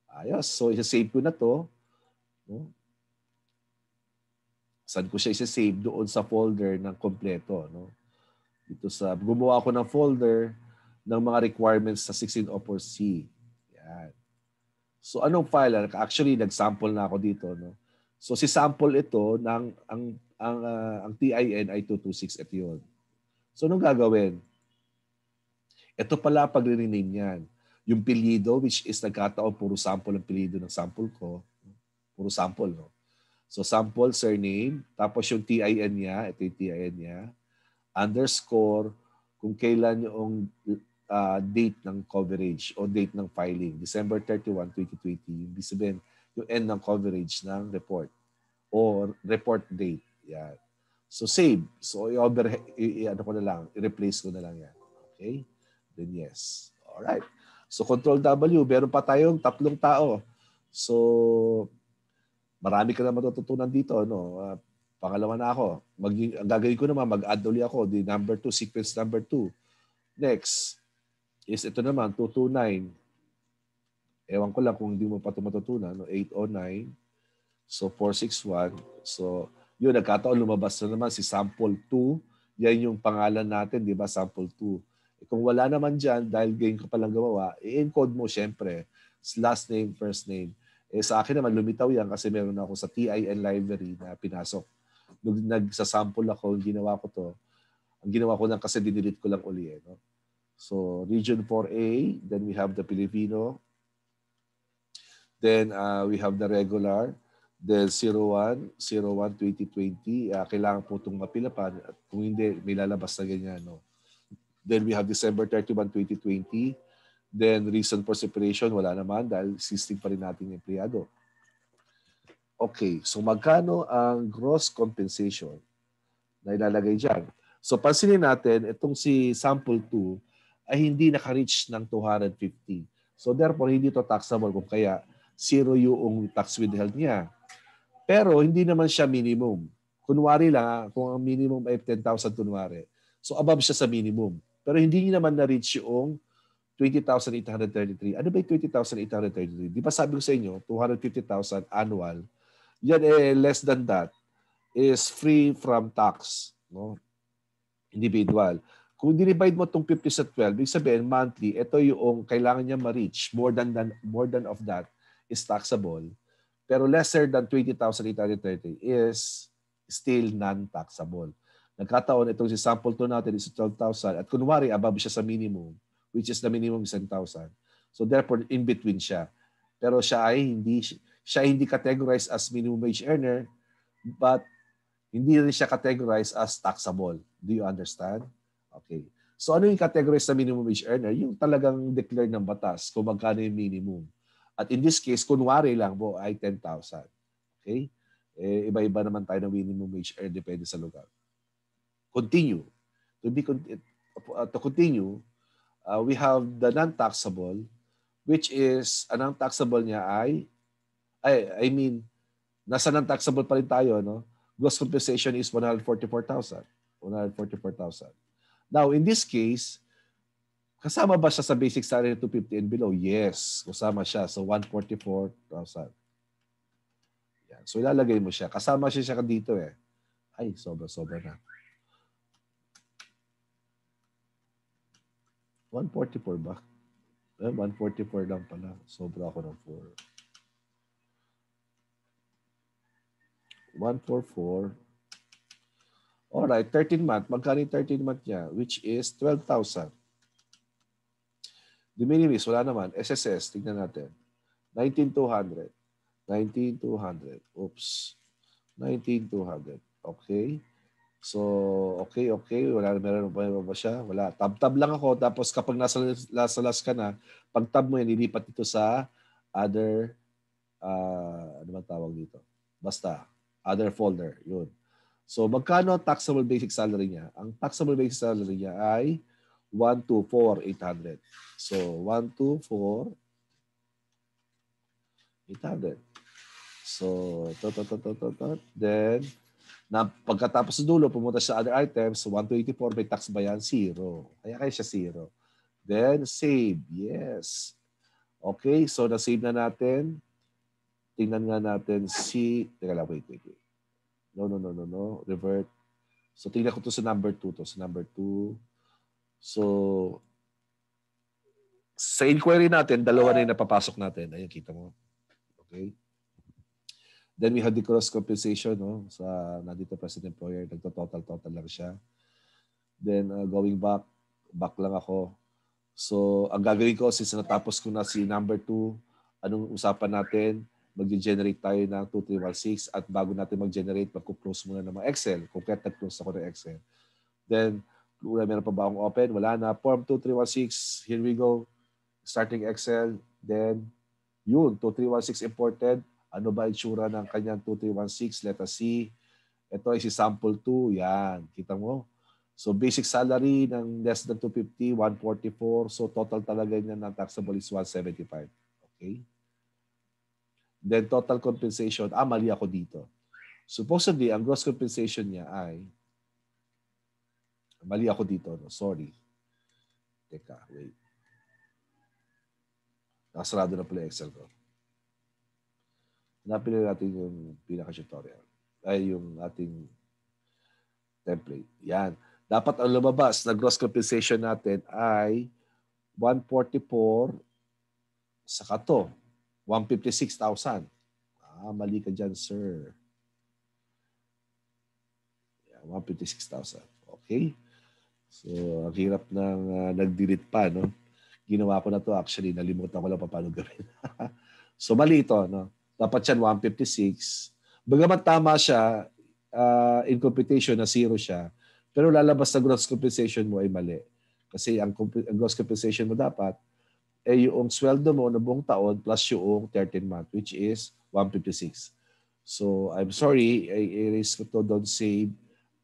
Ayos. So isa-save ko na to. No? Saan ko siya isa-save? Doon sa folder ng kompleto. No? Dito sa, gumawa ako ng folder ng mga requirements sa 1604C. Yan. So anong file? Actually, nag-sample na ako dito. No? So si sample ito ng ang TIN ay 226 at yun. So anong gagawin? Ito pala pag-rename niyan. Yung pilido, which is nagkataon puro sample ang pilido ng sample ko. Puro sample, no? So sample, surname, tapos yung TIN niya, ito yung TIN niya, underscore, kung kailan yung date ng coverage o date ng filing, December 31, 2020. Ibig sabihin, yung end ng coverage ng report or report date. Yan. So save. So ano ko na lang, i-replace ko na lang yan. Okay? Then yes. Alright. So Control W, meron pa tayong 3 tao. So marami ka na matututunan dito. No? Pangalawa na ako. Ang gagawin ko naman, mag-add ulit ako. The number 2, sequence number 2. Next is ito naman, 229. Ewan ko lang kung hindi mo pa ito matutunan. No? 809. So 461. So yun, nagkataon lumabas na naman si sample 2. Yan yung pangalan natin, di ba? Sample 2. Kung wala naman dyan, dahil ngayon ko palang gawa, i-encode mo syempre. Last name, first name. Sa akin naman, lumitaw yan kasi meron ako sa TIN library na pinasok. Nung nagsasample ako, ginawa ko to. Ang ginawa ko lang kasi dinilit ko lang uli. No? So, region 4A, then we have the Filipino. Then we have the regular. Then 01, 2020. Kailangan po itong mapilapan. At kung hindi, may lalabas na ganyan. No? Then we have December 31, 2020. Then reason for separation, wala naman dahil existing pa rin natin yung empleyado. Okay, so magkano ang gross compensation na ilalagay dyan? So pansinin natin, itong si sample 2 ay hindi naka-reach ng 250. So therefore, hindi ito taxable kung kaya zero yung tax withheld niya. Pero hindi naman siya minimum. Kunwari lang, kung ang minimum ay 10,000 kunwari. So above siya sa minimum. Pero hindi niya naman na-reach yung 20,833. Ano ba yung 20,833? Di ba sabi ko sa inyo, 250,000 annual. Yan less than that is free from tax. No? Individual. Kung divide mo itong 50 sa 12, ibig sabihin monthly, ito yung kailangan niya ma-reach. More than of that is taxable. Pero lesser than 20,830 is still non-taxable. Nagkataon, itong si sample 2 natin is 12,000 at kunwari above siya sa minimum, which is the minimum is 10,000. So therefore, in between siya. Pero siya hindi categorized as minimum wage earner, but hindi rin siya categorized as taxable. Do you understand? Okay. So ano yung categorized na minimum wage earner? Yung talagang declared ng batas kung magkano yung minimum. At in this case, kunwari lang po ay 10,000. Okay? Iba-iba naman tayo ng minimum wage earner depende sa lugar. Continue. To continue, we have the non-taxable, which is, anong taxable niya nasa non-taxable pa rin tayo, no? Gross compensation is 144,000. 144,000. Now, in this case, kasama ba siya sa basic salary 250 and below? Yes, kasama siya. So, 144,000. Yan. So, ilalagay mo siya. Kasama siya dito eh. Ay, sobra na. 144 ba? 144 lang pala. Sobra ako ng 4. 144. Alright, 13 month. Magkano yung 13 month niya? Which is 12,000. De minimis, wala naman. SSS, tignan natin. 19,200. 19,200. Oops. 19,200. Okay. So, okay. Meron ba siya? Wala. Tab lang ako. Tapos kapag nasa last ka na, pag tab mo yan, ilipat ito sa other, ano ba tawag dito? Basta, other folder. Yun. So, magkano ang taxable basic salary niya? Ang taxable basic salary niya ay 124,800. So, 124,800. So, then, pagkatapos sa dulo, pumunta sa other items, 124, may tax ba yan? 0. Kaya siya 0. Then, save. Yes. Okay, so na-save na natin. Tingnan nga natin teka lang, wait. No. Revert. So, tingnan ko to sa number 2. So, sa inquiry natin, dalawa na yung napapasok natin. Ayun, kita mo. Okay. Then we have the cross compensation, no? Sa nandito present employer, nagto-total lang siya. Then going back lang ako. So ang gagawin ko, since natapos ko na si number 2, anong usapan natin? Mag-generate tayo ng 2316 at bago natin mag-generate, magko-close muna ng mga Excel. Kung kaya nag-close ako ng Excel. Then, meron pa ba akong open? Wala na. Form 2316. Here we go. Starting Excel. Then, yun, 2316 imported. Ano ba itsura ng kanyang 2316? Let us see. Ito ay si sample 2. Yan. Kita mo? So, basic salary ng less than 250, 144. So, total talaga niya ng taxable is 175. Okay? Then, total compensation. Mali ako dito. Supposedly, ang gross compensation niya ay mali ako dito. No? Sorry. Teka, wait. Nakasarado na pala Excel ko. Hanapin natin yung pinaka-tutorial. Ay, yung ating template. Yan. Dapat ang lumabas na gross compensation natin ay 144 saka to. 156,000. Mali ka dyan, sir. Yeah, 156,000. Okay? So, ang hirap ng nag-delete pa, no? Ginawa ko na to actually. Nalimutan ko lang paano gawin. So, mali ito, no? Dapat yan 156. Bagamat tama siya, in computation na 0 siya, pero lalabas na gross compensation mo ay mali. Kasi ang gross compensation mo dapat ay yung sweldo mo na buong taon plus yung 13 month, which is 156. So, I'm sorry, I erase ko to, don't save.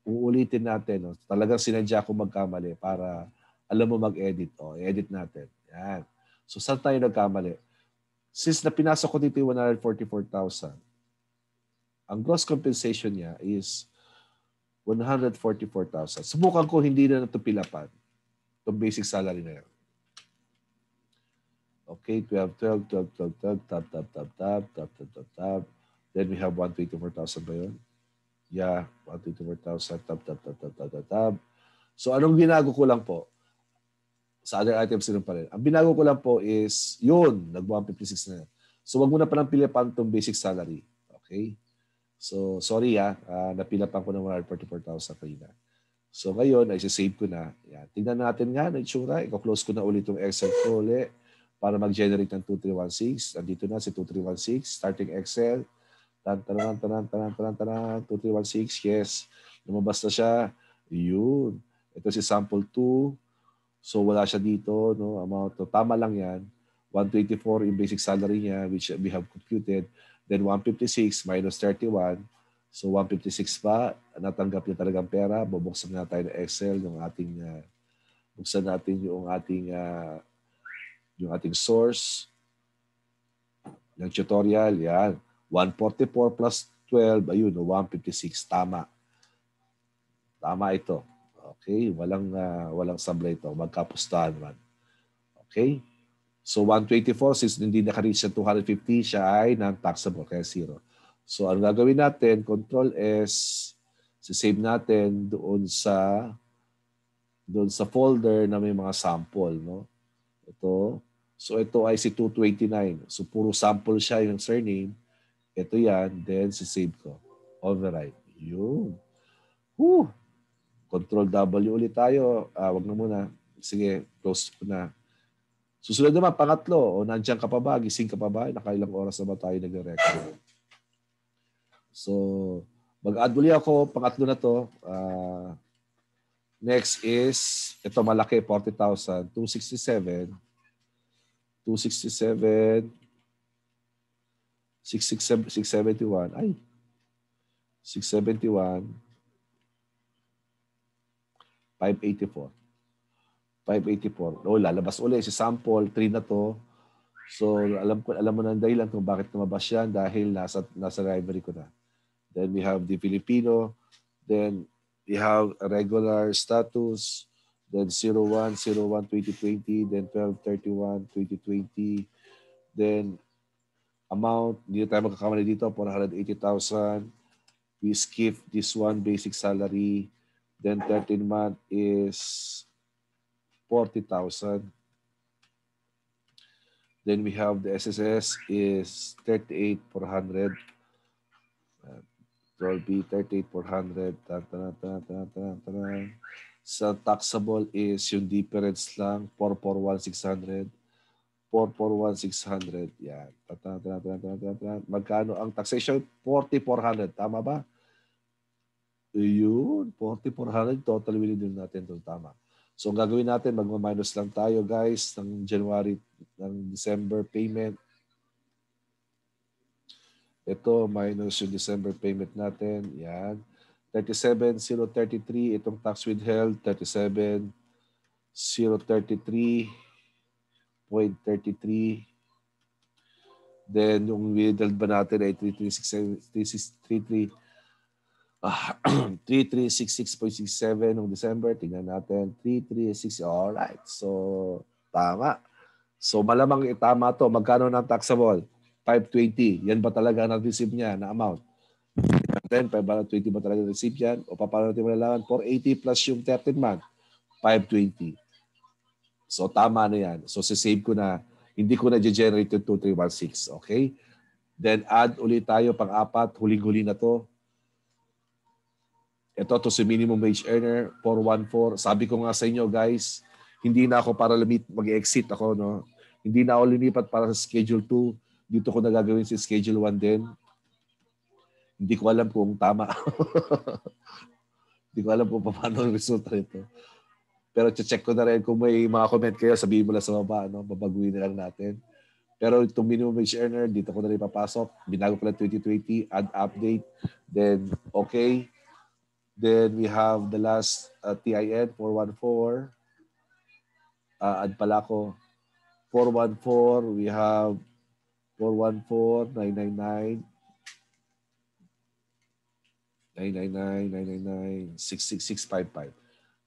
Uulitin natin. No? Talagang sinadya ko magkamali para alam mo mag-edit. Edit natin. Yan. So, saan tayo nagkamali? Since na pinasok ko dito yung 144,000, ang gross compensation niya is 144,000. Subukan ko hindi na ito pilapan. Itong basic salary na yan. Okay, 12, tab. Then we have 124,000 ba yun? Yeah, 124,000, tab. So anong binago ko lang po? Sa other items din pa rin. Ang binago ko lang po is, yun, nag-156 na. So wag mo na palang pilipan itong basic salary. Okay? So, sorry napilapan ko ng 144,000 kanina. So ngayon, ay save ko na. Yan. Tingnan natin nga na itsura. I-close ko na ulit itong Excel ko ulit para mag-generate ng 2316. Andito na si 2316. Starting Excel. Tanan, 2316. Yes. Lumabas na siya. Yun. Ito si sample 2. So wala siya dito, no, amount. Tama lang yan. 124 yung basic salary niya, which we have computed. Then 156 minus 31. So 156 pa. Natanggap niya talagang pera. Bubuksan na tayo ng Excel yung ating buksan natin yung ating source ng tutorial. Yan. 144 plus 12, ayun, 156. Tama. Tama ito. Okay, walang sablay ito. Magkapustahan man. Okay? So 124, since hindi naka-reach sa 250, siya ay non-taxable, kaya 0. So ang gagawin natin, Control S, save natin doon sa folder na may mga sample, no? Ito. So ito ay si 229. So puro sample siya yung surname. Ito yan, then save ko. Override. Yun. Woo! Control W ulit tayo. Wag na muna. Sige, close ko na. Susunod naman, pangatlo. O nandiyan ka pa ba? Gising ka pa ba? Nakailang oras na ba tayo nag-record? So, Mag-add uli ako, pangatlo na to. Next is, ito malaki, 40,000. 267. 267. 671. Ay, 671. 584. 584. Oh, lalabas uli si sample 3 na to. So alam mo na ang dahilan kung bakit lumabas yan dahil nasa library ko na. Then we have the Filipino, then we have a regular status, then 01 01 2020, then 12 31 2020, then amount, hindi tayo magkakamali dito, 480,000. We skip this one, basic salary, then 13 month is 40,000. Then we have the SSS is 38,400. Dolby 38,400. Sa taxable is yung difference lang 441,600. 441,600. Yan. Magkano ang taxation? 4,400. Tama ba? Yun. 4,400. Total within natin ito. Tama. So, ang gagawin natin, magma-minus lang tayo, guys, ng January, ng December payment. Ito, minus yung December payment natin. Yan. 37,033. Itong tax withheld, 37,033.33. Then, yung withheld ba natin ay 3366.37 noong December. Tingnan natin. 3366. Alright. So, tama. So, malamang tama to. Magkano ng taxable? 520. Yan ba talaga ang receive niya na amount? Then, 520 ba talaga receive yan? O paano natin malalaman? 480 plus yung 13 month. 520. So, tama na yan. So, save ko na. Hindi ko na generate yung 2316. Okay? Then, add ulit tayo pang-apat. Huling-huli na to. Ito to si minimum wage earner, 414. Sabi ko nga sa inyo, guys, hindi na ako para mag-exit ako, no? Hindi na ako lumipat para sa schedule 2. Dito ko na gagawin si schedule 1 din. Hindi ko alam kung tama. Hindi ko alam kung paano ang resulta nito. Pero check ko na rin kung may mga comment kayo, sabihin mo lang sa baba, no? Babaguhin na lang natin. Pero itong minimum wage earner, dito ko na rin papasok. Binago ko lang 2020, add update. Then, okay. Then we have the last TIN, 414. Add pala ko. 414, we have 414, 999. 999, 66655.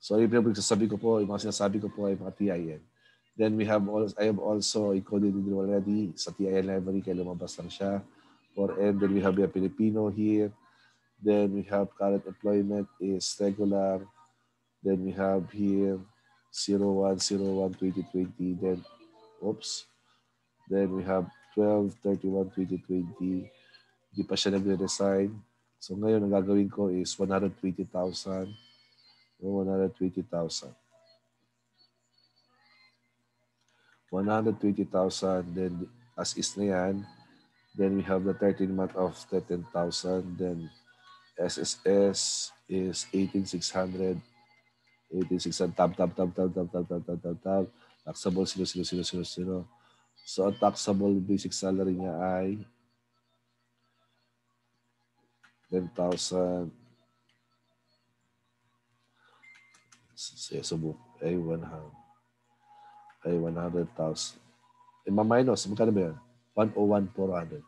So, yung pinagsasabi ko po, yung mga sinasabi ko po ay mga TIN. Then we have also, I have also encoded it already sa TIN library, kaya lumabas lang siya. And then we have the Filipino here. Then we have current employment is regular. Then we have here 01/01/2020. Then, oops. Then we have 12/31/2020. Hindi pa siya nagre-resign. So ngayon, ang gagawin ko is 120,000. 120,000. 120,000. Then, as is na yan. Then we have the 13 month of 13,000. Then, SSS is 18,600. 18,600. Tab. Taxable 0,0000. So, ang taxable basic salary niya ay 10,000. Subok ay 100,000. Ma-minus, magkano ba yan? 101,400.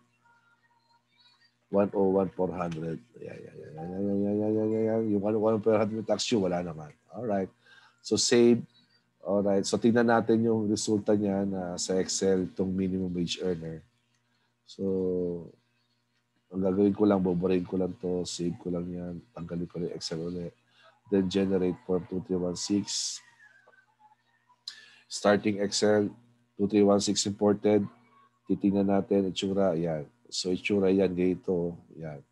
101,400. Yan. Yung 101,400 may tax due, wala naman. Alright. So, save. Alright. So, tingnan natin yung resulta niya na sa Excel, itong minimum wage earner. So, ang gagawin ko lang, boborahin ko lang to, save ko lang yan, tanggalin ko yung Excel ulit. Then, generate form 2316. Starting Excel, 2316 imported. Titingnan natin, itsura, yan. So, itsura yan, ganito, yan.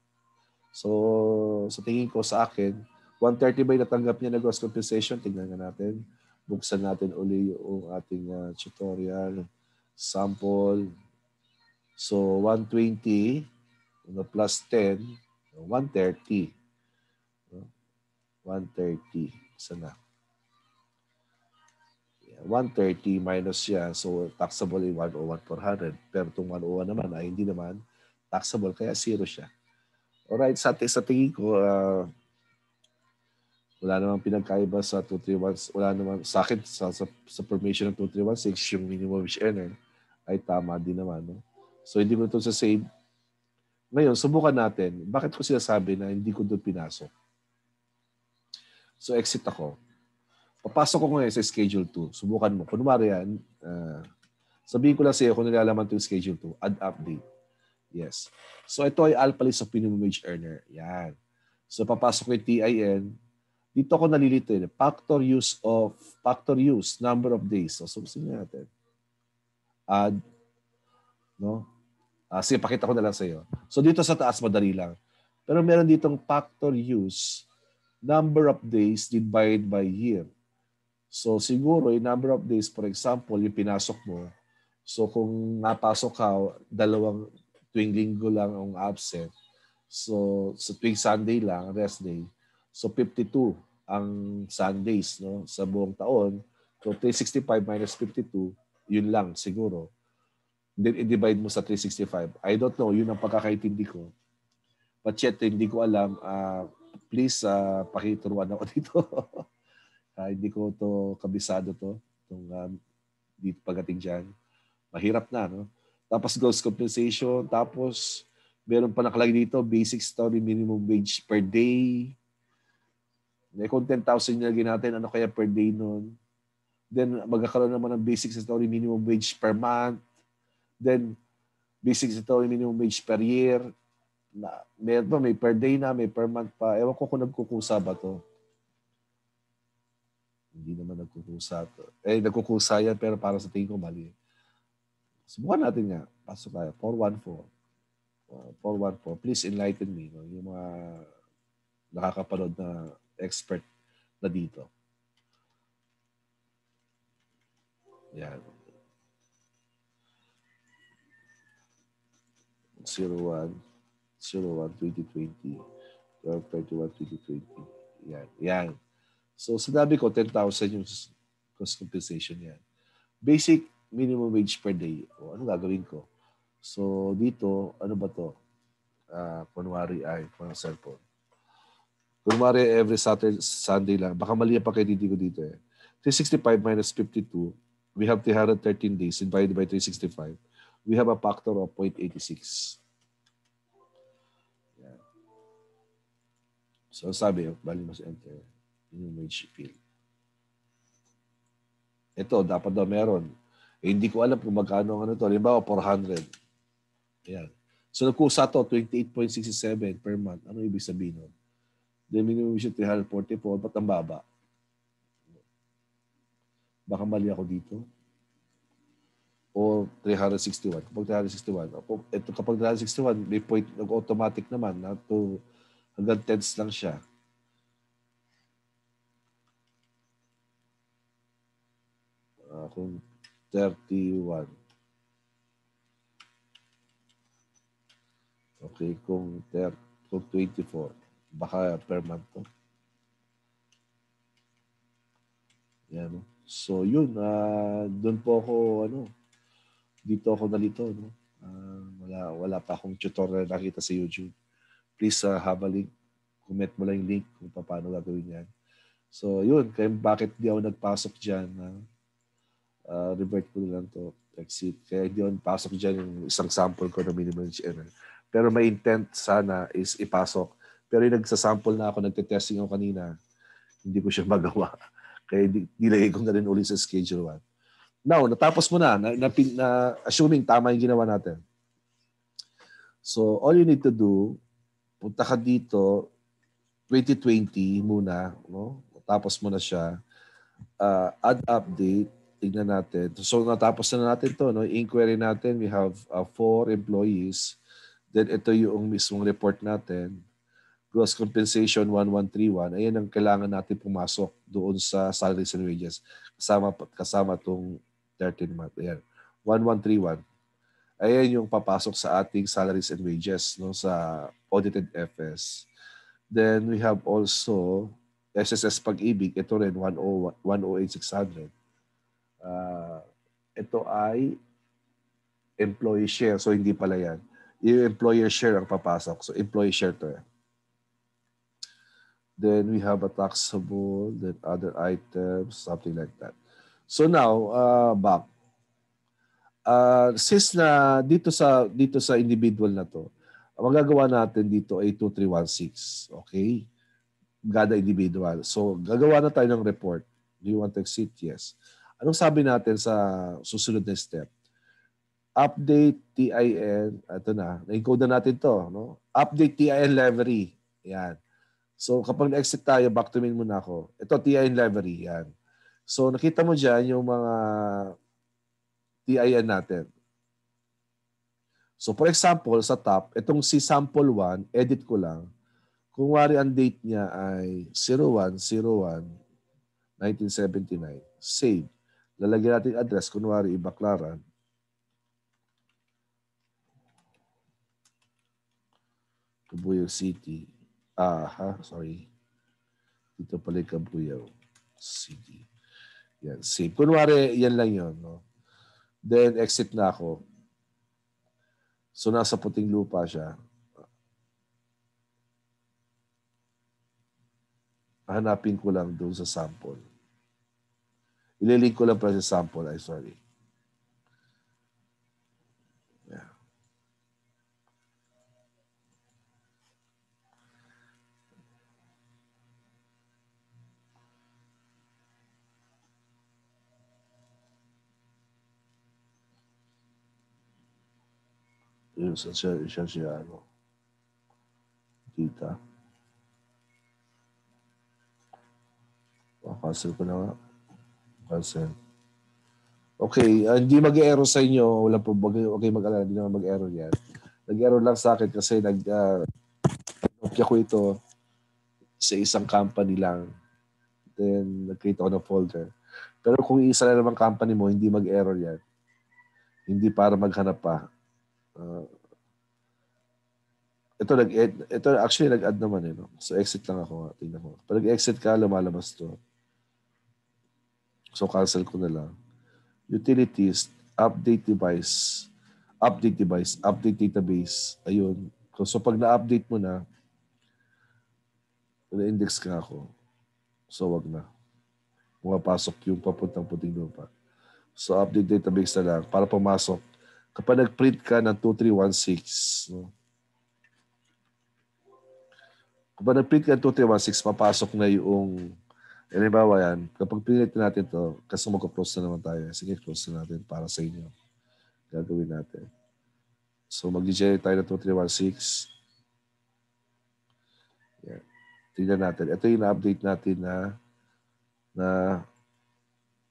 So, sa tingin ko sa akin, 130 ba yung natanggap niya na gross compensation? Tingnan nga natin. Buksan natin uli yung ating tutorial. Sample. So, 120 plus 10. 130. 130. Sana. 130 minus yan. So, taxable ay 101,400. Pero itong 101 naman ay hindi naman taxable. Kaya zero siya. Alright, sa tingin ko, wala namang pinagkaiba sa 231. Wala namang, sa akin, sa permission ng 2316, yung minimum wage earner ay tama din naman. No? So, hindi ko ito sa save. Ngayon, subukan natin. Bakit ko sinasabi na hindi ko doon pinasok? So, exit ako. Papasok ko ngayon sa Schedule 2. Subukan mo. Kunwari yan, sabihin ko lang sa iyo kung nilalaman ito yung Schedule 2. Add update. Yes. So, ito ay alpha list of minimum wage earner. Yan. So, papasok ko yung TIN. Dito ako nalilito yun. Factor use, number of days. So, subusin natin. Add. No? Sige, pakita ko na lang sa iyo. So, dito sa taas, madali lang. Pero meron ditong factor use, number of days divided by year. So siguro yung number of days, for example, yung pinasok mo. So kung napasok ka, tuwing linggo lang ang absent. So sa tuwing Sunday lang, rest day. So 52 ang Sundays no sa buong taon. So 365 minus 52, yun lang siguro. Then i-divide mo sa 365. I don't know, yun ang pagkakaintindi ko. But yet, hindi ko alam. Please, pakituruan ako dito. Hindi ko to kabisado to. Dito pagdating dyan. Mahirap na, no? Tapos gross compensation. Tapos, meron pa nakalagay dito, basic story minimum wage per day. May kung 10,000 nilagay natin, ano kaya per day nun? Then, magkakaroon naman ng basic story minimum wage per month. Then, basic story minimum wage per year. May per day na, may per month pa. Ewan ko kung nagkukusa ba to. Hindi naman nagkukusa to. Nagkukusa yan pero para sa tingin ko mali. Subukan natin nga. Pasok tayo. 414. 414. Please enlighten me. No? Yung mga nakakapanood na expert na dito. Yan. 01, 2020. 12/31/2020. Yan. Yan. So, sinabi ko, 10,000 yung cost compensation yan. Basic minimum wage per day. O, ano gagawin ko? So, dito, ano ba to? Kunwari ay, mga cellphone. Kunwari, every Saturday, Sunday lang. Baka mali ang pagkaintindi ko dito eh. 365 minus 52, we have 313 days divided by 365. We have a factor of 0.86. Yan. So, sabi, bali mas enter. Minimum wage field. Ito, dapat daw meron. Hindi ko alam kung magkano ang ano to. Halimbawa, 400. Ayan. So, nagkusa to, 28.67 per month. Ano ibig sabihin nun? The minimum wage 344. Ba't ang baba? Baka mali ako dito. O 361. Kapag 361. Kapag 361, may point, automatic naman na to hanggang tens lang siya. Kung 31. Okay, kung 24. Baka per month to. Yan. So, yun. Doon po ako, dito ako nalito. No? Wala pa akong tutorial nakita sa YouTube. Please have a link. Comment mo lang yung link kung paano gagawin yan. So, yun. Kaya bakit di ako nagpasok dyan? Revert ko lang to. Exit. Kaya di ako nagpasok dyan yung isang sample ko na minimum wage earner. Pero may intent sana is ipasok. Pero yung nagsasample na ako, nagte-testing ako kanina, hindi ko siya magawa. Kaya nilagay ko na rin ulit sa schedule 1. Now, natapos mo na assuming tama yung ginawa natin. So, all you need to do, punta ka dito, 2020 muna, no? Tapos mo na siya. Add update, tignan natin. So, natapos na natin to, no? Inquiry natin, we have 4 employees. Then, ito yung mismong report natin. Gross compensation 1131. Ayan ang kailangan natin pumasok doon sa salaries and wages. Kasama tong 13 month. Ayan. 1131. Ayan yung papasok sa ating salaries and wages, no, sa audited FS. Then we have also SSS Pag-ibig. Ito rin, 108,600. Ito ay employee share. So, hindi pala yan. Yung employer share ang papasok. So, employee share to. Then we have a taxable, then other items, something like that. So now, back. Since na dito sa individual na to, ang magagawa natin dito ay 2316. Okay? Gada individual. So, gagawa na tayo ng report. Do you want to exit? Yes. Anong sabi natin sa susunod na step? Update TIN. Ito na. Na-encode na natin to. No? Update TIN library. Yan. So, kapag na-exit tayo, back to main muna ako. Ito, TIN library. Yan. So, nakita mo dyan yung mga TIN natin. So, for example, sa top, itong si sample 1, edit ko lang. Kung wari ang date niya ay 01/01/1979, save. Lalagyan natin address, kunwari Baclaran. Cabuyao City. Sorry. Dito pala yung Cabuyao City. Yan, save. Kunwari, yan lang yun. No? Then, exit na ako. So, nasa puting lupa siya. Hanapin ko lang doon sa sample. Ililink ko lang pa sa sample. Sorry. Yeah. Yun, siya, ano. Kita. Cancel ko na nga. Cancel. Okay, hindi mag-error sa inyo. Wala po, okay mag-alala, hindi naman mag-error yan. Nag-error lang sa akin kasi nag-copy ko ito sa isang company lang. Then, nag-create ako ng folder. Pero kung isa na naman company mo, hindi mag-error yan. Hindi para maghanap pa. Ito actually nag-add naman eh. No? So, exit lang ako. Tingnan ko. Pag nag-exit ka, lumalabas to. So, cancel ko na lang. Utilities, update device, update database. Ayun. So, pag na-update mo na, na-index ka ako. So, wag na. Pumapasok yung papuntang puting lupa. So, update database na lang para pumasok. Kapag nag-print ka ng 2316, no? Kapag nag-print ka ng 2316, papasok na yung, halimbawa yan, kapag pinit natin to, kasi mag-close na naman tayo. Sige, close na natin para sa inyo. Gagawin natin. So, mag-generate tayo ng 2316. Yan. Tingnan natin. Ito yung na-update natin na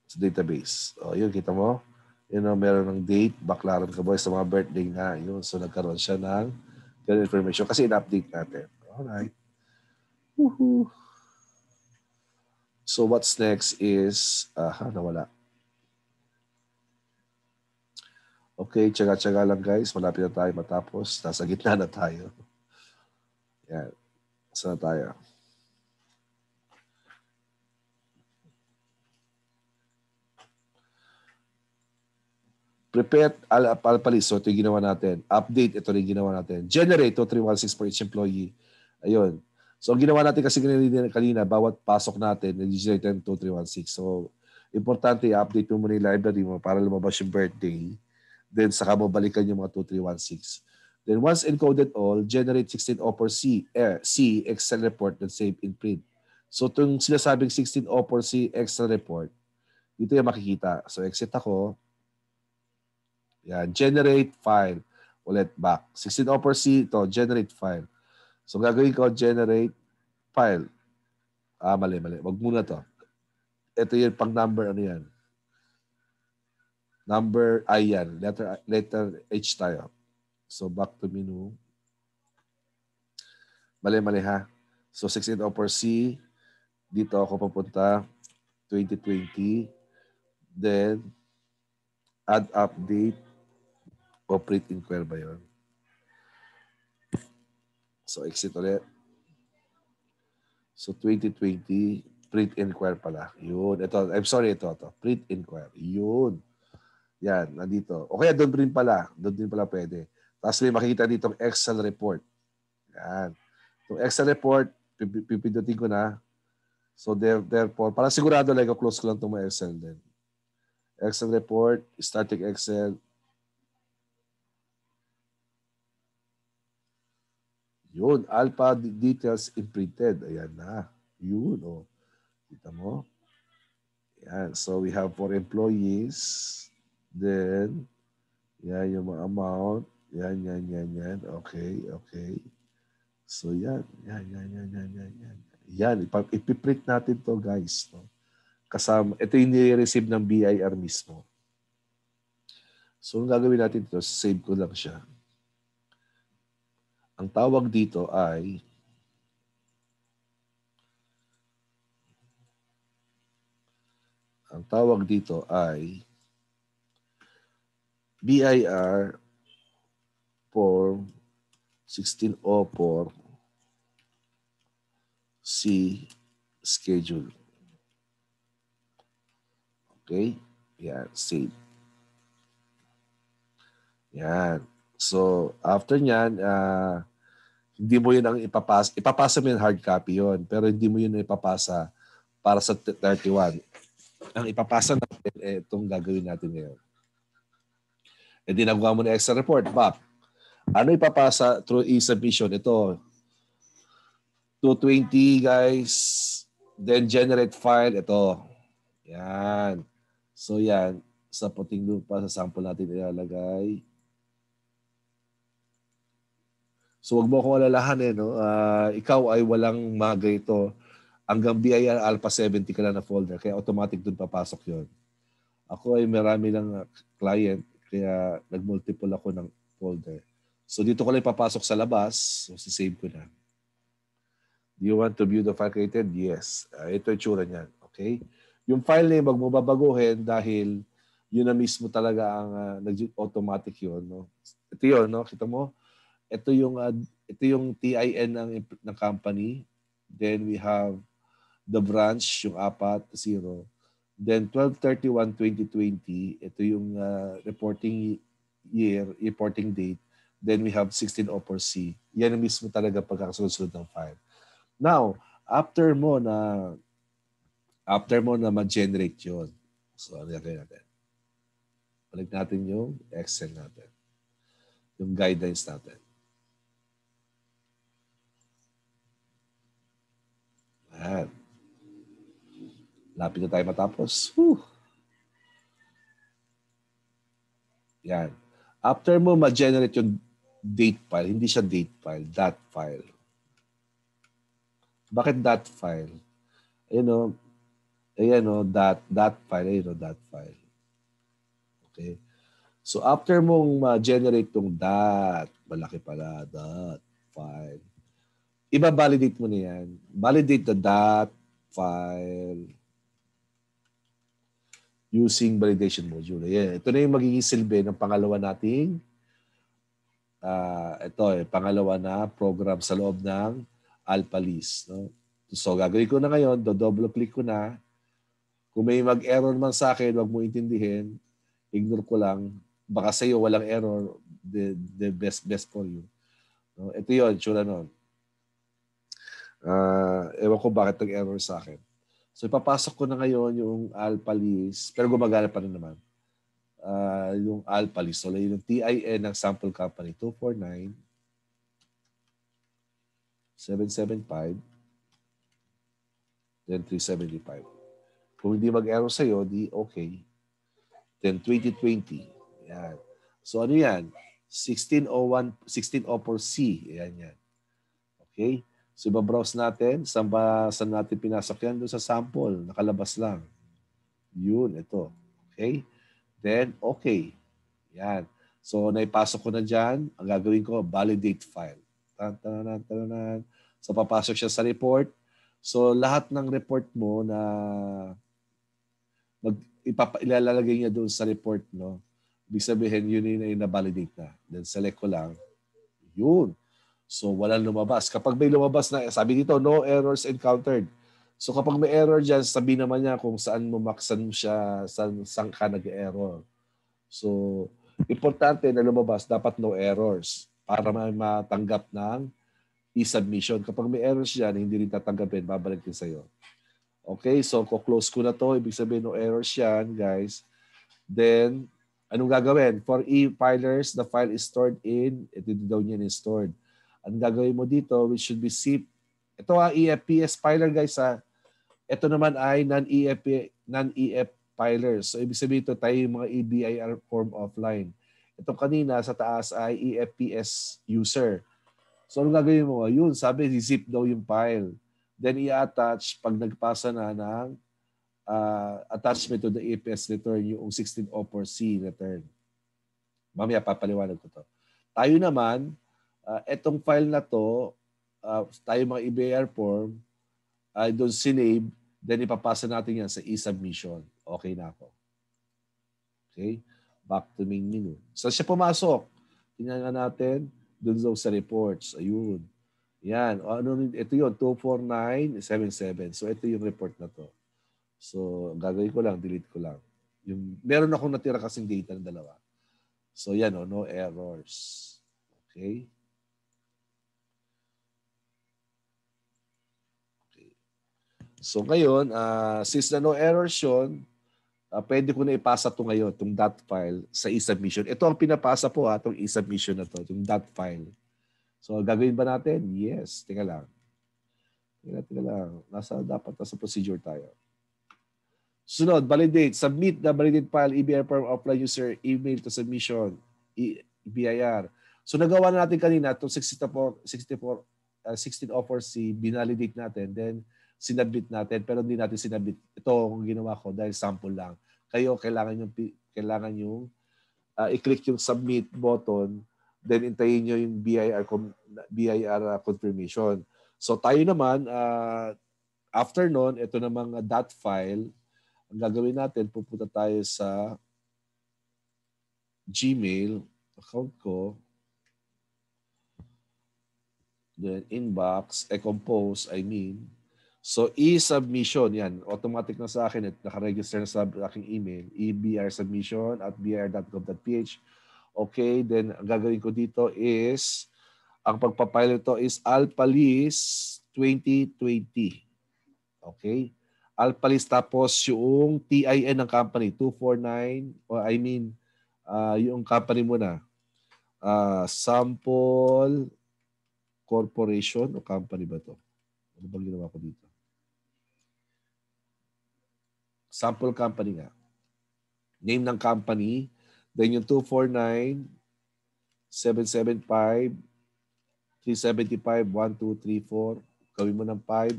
sa database. O, yun, kita mo? Yun, meron ng date, Baclaran Caboy sa mga birthday nga. Yun, so nagkaroon siya ng ganun information kasi in-update natin. Alright. Woohoo! So, what's next is, nawala. Okay, tsaga-tsaga lang guys. Malapit na tayo matapos. Nasa gitna na tayo. Yan. Saan na tayo? Prepare alpalis. So, ito yung ginawa natin. Update, ito rin ginawa natin. Generate, 2316 for each employee. Ayun. So, ang ginawa natin kasi kanina, bawat pasok natin, nag-generate natin 2316. So, importante, i-update mo muna yung library mo para lumabas yung birthday. Then, saka mo balikan yung mga 2316. Then, once encoded all, generate 1604C, C, Excel report, then save in print. So, itong sinasabing 1604C Excel report, dito yung makikita. So, exit ako. Yan, generate file. Ulit back. 1604C ito, generate file. So gagawin ko, generate file. Mali. Wag muna to. Ito yung pang number, ano yan? Number I yan. Letter H tayo. So back to menu. Mali ha. So 1604C. Dito ako papunta. 2020. Then add update. O print inquire ba yun? So, exit ulit. So, 2020, print inquire pala. Yun. Ito, I'm sorry, ito. Print inquire. Yun. Yan, nandito. O kaya doon rin pala. Doon din pala pwede. Tapos may makikita ditong Excel report. Yan. Itong Excel report, pipindutin ko na. So, therefore, para sigurado, like, close ko lang itong mga Excel din. Excel report, static Excel. Yun, alpha details imprinted. Ayan na. Yun, oh. Kita mo? Yan. So, we have 4 employees. Then, yan yung mga amount. Yan. Okay. So, yan. Yan. Ipiprint natin to, guys. No? Kasama, ito yung nire-receive ng BIR mismo. So, ang gagawin natin ito, save ko lang siya. Ang tawag dito ay BIR form 1604 C schedule. Okay? Yan, save. Yan. So, after nyan, hindi mo yun ang ipapasa. Ipapasa mo yung hard copy yun, pero hindi mo yun ipapasa para sa 31. Ang ipapasa natin, itong gagawin natin ngayon. E di nagawa mo na extra report. Bap, ano ipapasa through e-submission? Ito, 220 guys. Then generate file. Ito. Yan. So yan. Sa puting lupa, sa sample natin ilalagay. So wag mo akong alalahanin. No? Ikaw ay walang mga ganito. Hanggang BIR Alpha 70 ka lang na folder. Kaya automatic dun papasok yon. Ako ay marami lang client. Kaya nag-multiple ako ng folder. So dito ko lang papasok sa labas. So save ko na. Do you want to view the file created? Yes. Ito yung tsura niyan. Okay? Yung file name, wag mo babaguhin dahil yun na mismo talaga ang automatic yun. No? Ito yun, no? Kita mo? Ito yung TIN ng company. Then we have the branch, yung 4, 0. Then 12/31/2020, ito yung reporting year, reporting date. Then we have 1604C. Yan ang mismo talaga pagkakasunod ng file. Now, after mo na ma-generate yun. So, ano gagawin natin? Balik natin yung Excel natin. Yung guidelines natin. Ayan. Lapit na tayo matapos. Yan. After mo ma-generate yung date file, hindi siya date file, dot file. Bakit dot file? Ayan o, dot file. Ayan o, dot file. Okay. So, after mong ma-generate yung dot, malaki pala, dot file, iba-validate mo na yan. Validate the dot file using validation module. Ayan. Ito na yung magiging silbi ng pangalawa nating pangalawa na program sa loob ng AlphaList. No? So, gagawin ko na ngayon, double click ko na. Kung may mag-error man sa akin, wag mo intindihin. Ignore ko lang. Baka sa iyo walang error. The best for you. No? Ito yun, tsura nun. Ewan ko bakit nag-error sa akin. So, ipapasok ko na ngayon yung AlphaList. Pero gumagana pa rin naman. Yung AlphaList. So, yung TIN ng sample company, 249-775, then 375. Kung hindi mag-error sa'yo, di okay. Then 2020. Yan. So, ano yan? 1604C. Yan. Okay? So, iba-browse natin. Saan natin pinasok yan? Doon sa sample. Nakalabas lang. Yun, ito. Okay? Then, okay. Yan. So, naipasok ko na dyan. Ang gagawin ko, validate file. Tan. So, papasok siya sa report. So, lahat ng report mo na ilalagay niya doon sa report, no? Ibig sabihin, yun yung na-validate na. Then select ko lang. Yun. So, walang lumabas. Kapag may lumabas na, sabi dito, no errors encountered. So, kapag may error dyan, sabi naman niya kung saan mo maksan mo siya, saan ka nag-error. So, importante na lumabas, dapat no errors para matanggap ng e-submission. Kapag may errors dyan, hindi rin tatanggapin, babalik din sa'yo. Okay, so close ko na to. Ibig sabihin, no errors yan, guys. Then, anong gagawin? For e-filers, the file is stored in, ito daw niyan is stored. Anong gagawin mo dito, which should be zip. Ito EFPS filer, guys. Ito naman ay non-EF filers. So, ibig sabihin ito tayo yung mga EBIR form offline. Ito kanina sa taas ay EFPS user. So, anong gagawin mo? Yun, sabi, zip daw yung file. Then, i-attach pag nagpasa na ng attachment to the EFS return, yung 1604C return. Mamaya papaliwanag ko to. Tayo naman, etong file na to, tayo mga EBIR form, doon sinave, then ipapasa natin yan sa e-submission. Okay na ako. Okay? Back to main menu. So siya pumasok. Tingnan nga natin, doon sa reports. Ayun. Yan. Ito yun, 24977. So ito yung report na to. So, gagawin ko lang, delete ko lang. Meron akong natira kasing data ng dalawa. So, yan no errors. Okay? So, ngayon, since na no errors yun, pwede ko na ipasa ito ngayon, itong dot file sa e-submission. Ito ang pinapasa po itong e-submission na to, itong dot file. So, gagawin ba natin? Yes. Tingnan lang. Tingnan lang. Dapat nasa procedure tayo. Sunod, validate. Submit the validate file, EBIR form offline user, email to submission, EBIR. So nagawa na natin kanina, itong 1604C, binalidate natin, then sinabit natin, pero hindi natin sinabit. Ito ang ginawa ko dahil sample lang. Kayo, kailangan yung i-click yung submit button, then intayin nyo yung BIR confirmation. So tayo naman, after nun, ito namang dot file, ang gagawin natin, pupunta tayo sa Gmail account ko. Then inbox, compose, So e-submission, yan. Automatic na sa akin. Nakaregister na sa aking email. ebrsubmission@bir.gov.ph. Okay, then ang gagawin ko dito is, ang pagpapile ito is Alpalis 2020. Okay? Alpalis tapos yung TIN ng company 249 yung company mo na Sample Corporation o company ba to? Ano bang ginawa ko dito? Sample company nga. Name ng company, then yung 249 775 375 1234, gawin mo ng 5.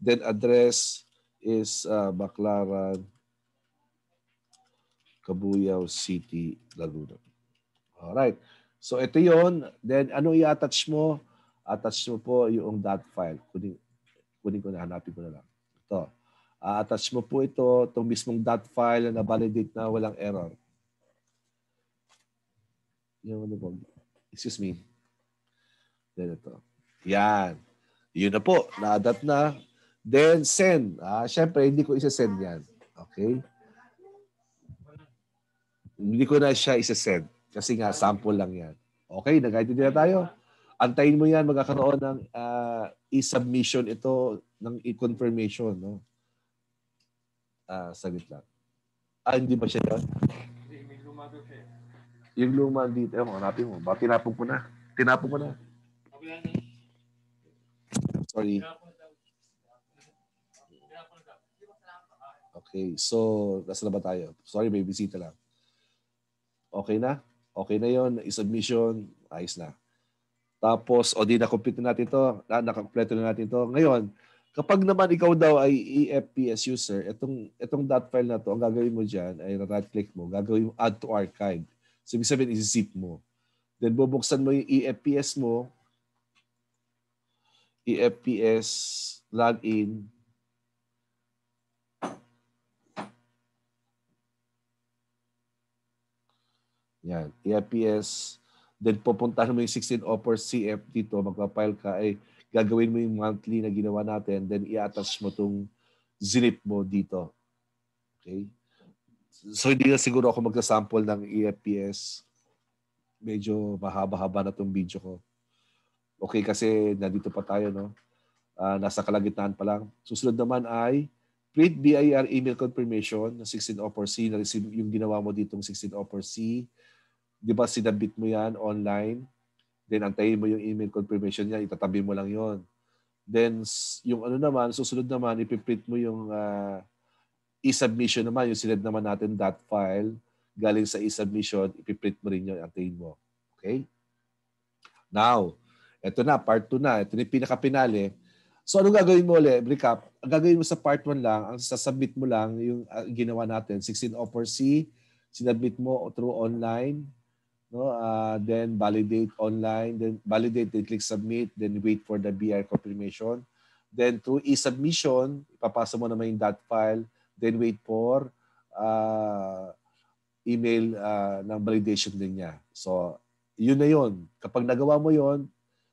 Then address is Baclaran, Cabuyao City, Laguna. Alright. So ito yon. Then ano i-attach mo? Attach mo po yung dot file. Kunin ko na, hanapin ko na lang. Ito. Attach mo po ito, itong mismong dot file na validate na walang error. Yung ano po? Excuse me. Then ito. Yan. Yun na po. Na-adapt na. Then send. Siyempre, hindi ko isa-send yan. Okay? Hindi ko na siya isa-send. Kasi nga, sample lang yan. Okay, nag-guide na tayo. Antayin mo yan, magkakaroon ng e-submission ito ng e-confirmation. No? Saglit lang. Hindi ba siya yun? Yung luma dito, hanapin mo. Baka tinapong ko na. Sorry. Okay, so nasa na ba tayo? Sorry, may bisita lang. Okay na? Okay na yon, i-submission, ayos na. Tapos, na-complete na natin ito, nakakompleto na natin ito. Ngayon, kapag naman ikaw daw ay EFPS user, itong dot file na to, ang gagawin mo dyan, ay right-click mo, gagawin mo add to archive. So, ibig sabihin, i-zip mo. Then, bubuksan mo yung EFPS mo, EFPS login, Yan, EFPS. Then pupuntahan mo yung 1604 CF dito, magpa-file ka, ay gagawin mo yung monthly na ginawa natin, then i-attach mo tong zip mo dito. Okay? So hindi na siguro ako magsasample ng EFPS. Medyo mahaba-haba na tong video ko. Okay, kasi nandito pa tayo, no? Nasa kalagitnaan pa lang. Susunod naman ay print BIR email confirmation na 1604C, na yung ginawa mo ditong 1604C. Di ba sinabit mo yan online? Then antayin mo yung email confirmation niya, itatabi mo lang yon. Then yung ano naman, susunod naman, ipiprint mo yung e-submission naman, yung sinend naman natin that file, galing sa e-submission, ipiprint mo rin yun, antayin mo. Okay? Now, eto na, part 2 na. Ito na yung pinaka-pinale. So ano gagawin mo ulit? Recap. Ang gagawin mo sa part 1 lang, ang sasubmit mo lang yung ginawa natin, 1604C, sinubmit mo through online, no? Then validate online, then validate, then click submit, then wait for the BIR confirmation. Then through e-submission, ipapasa mo naman yung that file, then wait for email ng validation din niya. So, yun na yun. Kapag nagawa mo yun,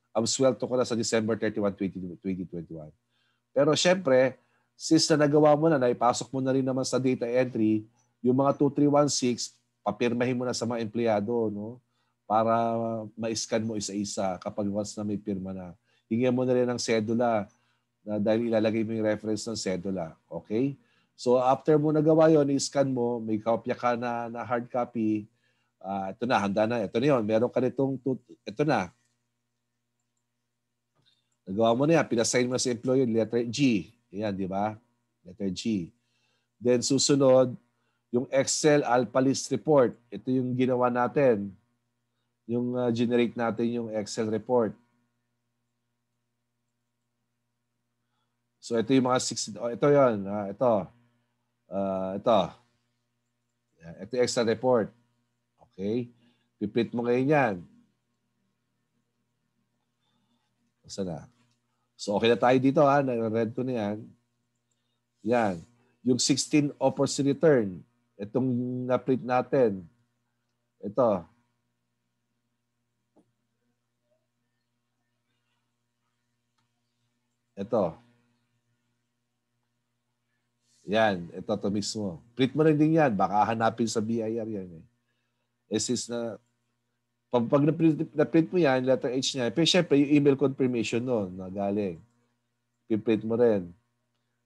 absuelto ko na sa December 31, 2021. Pero syempre, since na nagawa mo na, naipasok mo na rin naman sa data entry, yung mga 2316, papirmahin mo na sa mga empleyado, no? Para ma-scan mo isa-isa kapag once na may pirma na. Hingyan mo na rin ng sedula na dahil ilalagay mo yung reference ng sedula. Okay? So after mo nagawa yon, i-scan mo, may kopya ka na hard copy, ito na, handa na. Ito na yun. Meron ka nitong, ito na. Nagawa mo na yan. Pinasign mo sa employer, letter G. Ayan, di ba? Letter G. Then susunod, yung Excel Alpha List Report. Ito yung ginawa natin. Yung generate natin yung Excel report. So ito yung mga 16, ito yun. Ito. Ito. Ito yung Excel report. Okay? Piprint mo ngayon yan. Basta na. So okay na tayo dito ha. Read ko na yan. Yan. Yung 16 offers return. Itong na-print natin. Ito. Ito. Yan. Ito to mismo. Print mo rin din yan. Baka hanapin sa BIR yan. Since na pag na-print mo yan, letter H niya, pero syempre yung email confirmation no, na galing. Piprint mo rin.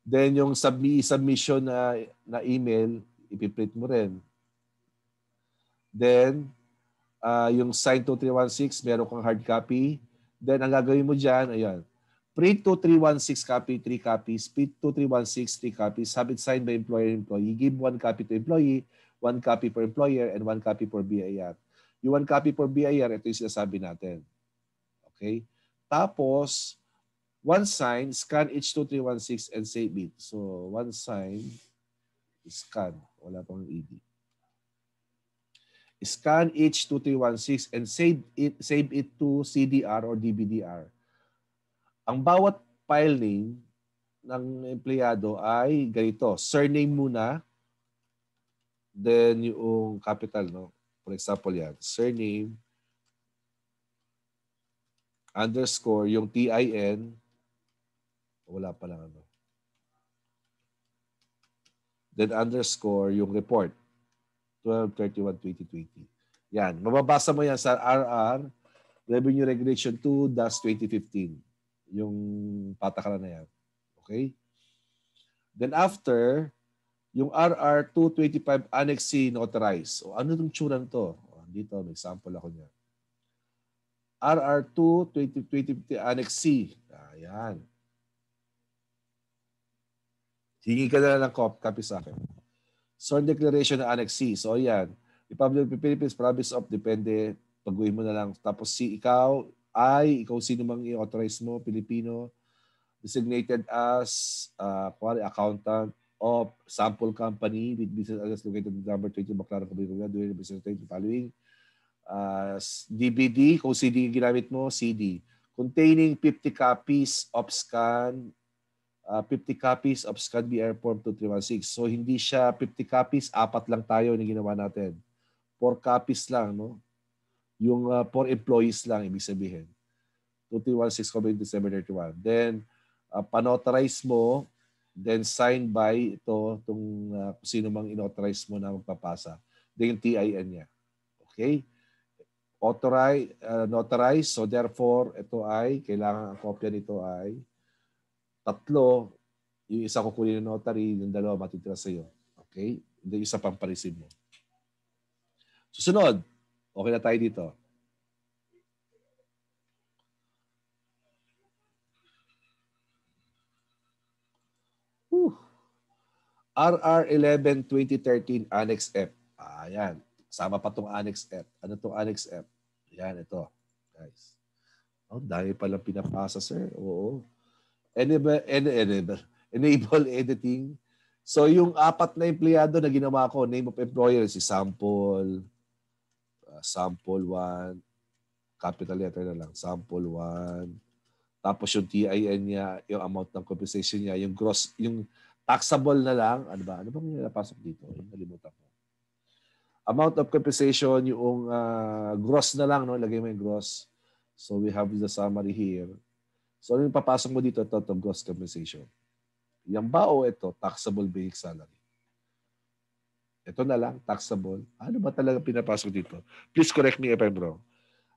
Then yung submission na email, ipiprint mo rin. Then, yung sign 2316, meron kang hard copy. Then, ang gagawin mo dyan, ayan, print 2316 copy, 3 copies. Print 2316, 3 copies. Have it signed by employer-employee. Give 1 copy to employee, 1 copy for employer, and 1 copy for BIR. Yung 1 copy for BIR, ito yung sinasabi natin. Okay? Tapos, 1 sign, scan each 2316 and save it. So, 1 sign, scan. Wala pang ED. Scan each 2316 and save it to CDR or DBDR. Ang bawat file name ng empleyado ay ganito. Surname muna, then yung capital, no? For example yan, surname, underscore, yung TIN, wala pa lang ano. Then underscore, yung report, 12/31/2020. Yan, mababasa mo yan sa RR, Revenue Regulation 2-2015. Yung patakaran na yan. Okay? Then after, yung RR 225 Annex C notarized. O ano itong tsuran to? O, dito, may sample ako niya. RR 2 2050 Annex C. Ayan. Hingi ka na lang ng copy sa akin. Sworn Declaration ng Annex C. So ayan. Republic of the Philippines, Province of, depende. Pag-uwi mo na lang. Tapos ikaw sino mang i-authorize mo, Pilipino, designated as accountant of sample company with business address located in number 20 Baclaran, Cavite, doing business the following. DVD, kung CD ginamit mo, CD. Containing 50 copies of scan, 50 copies of scan BR Form 2316. So hindi siya 50 copies, 4 lang tayo na ginawa natin. 4 copies lang, no? Yung 4 employees lang, ibig sabihin. 2316 coming December 31. Then, panauthorize mo, then signed by ito, kung sino mang inauthorize mo na magpapasa. Then yung TIN niya. Okay? Notarize. So therefore, ito ay, kailangan ang kopya nito ay 3. Yung isa kukunin ng notary, yung 2 matitira sa iyo. Okay? Yung isa pang pa-receive mo. Susunod. Okay na tayo dito. RR 11 2013 Annex F. Ayan. Sama pa itong Annex F. Ano itong Annex F? Ayan, ito. Guys. Oh, dahil pala pinapasa, sir. Oo. Enable editing. So, yung 4 na empleyado na ginawa ko, name of employer, si Sample, Sample 1, capital letter na lang, Sample 1. Tapos yung TIN niya, yung amount ng compensation niya, yung gross, yung taxable na lang, ano ba? Ano bang napasok dito? Nalimutan ko. Amount of compensation, yung gross na lang, no? Lagay mo yung gross. So we have the summary here. So yung papasok mo dito, ito gross compensation. Yan ba o ito, taxable basic salary? Ito na lang, taxable. Ano ba talaga pinapasok dito? Please correct me if I'm wrong.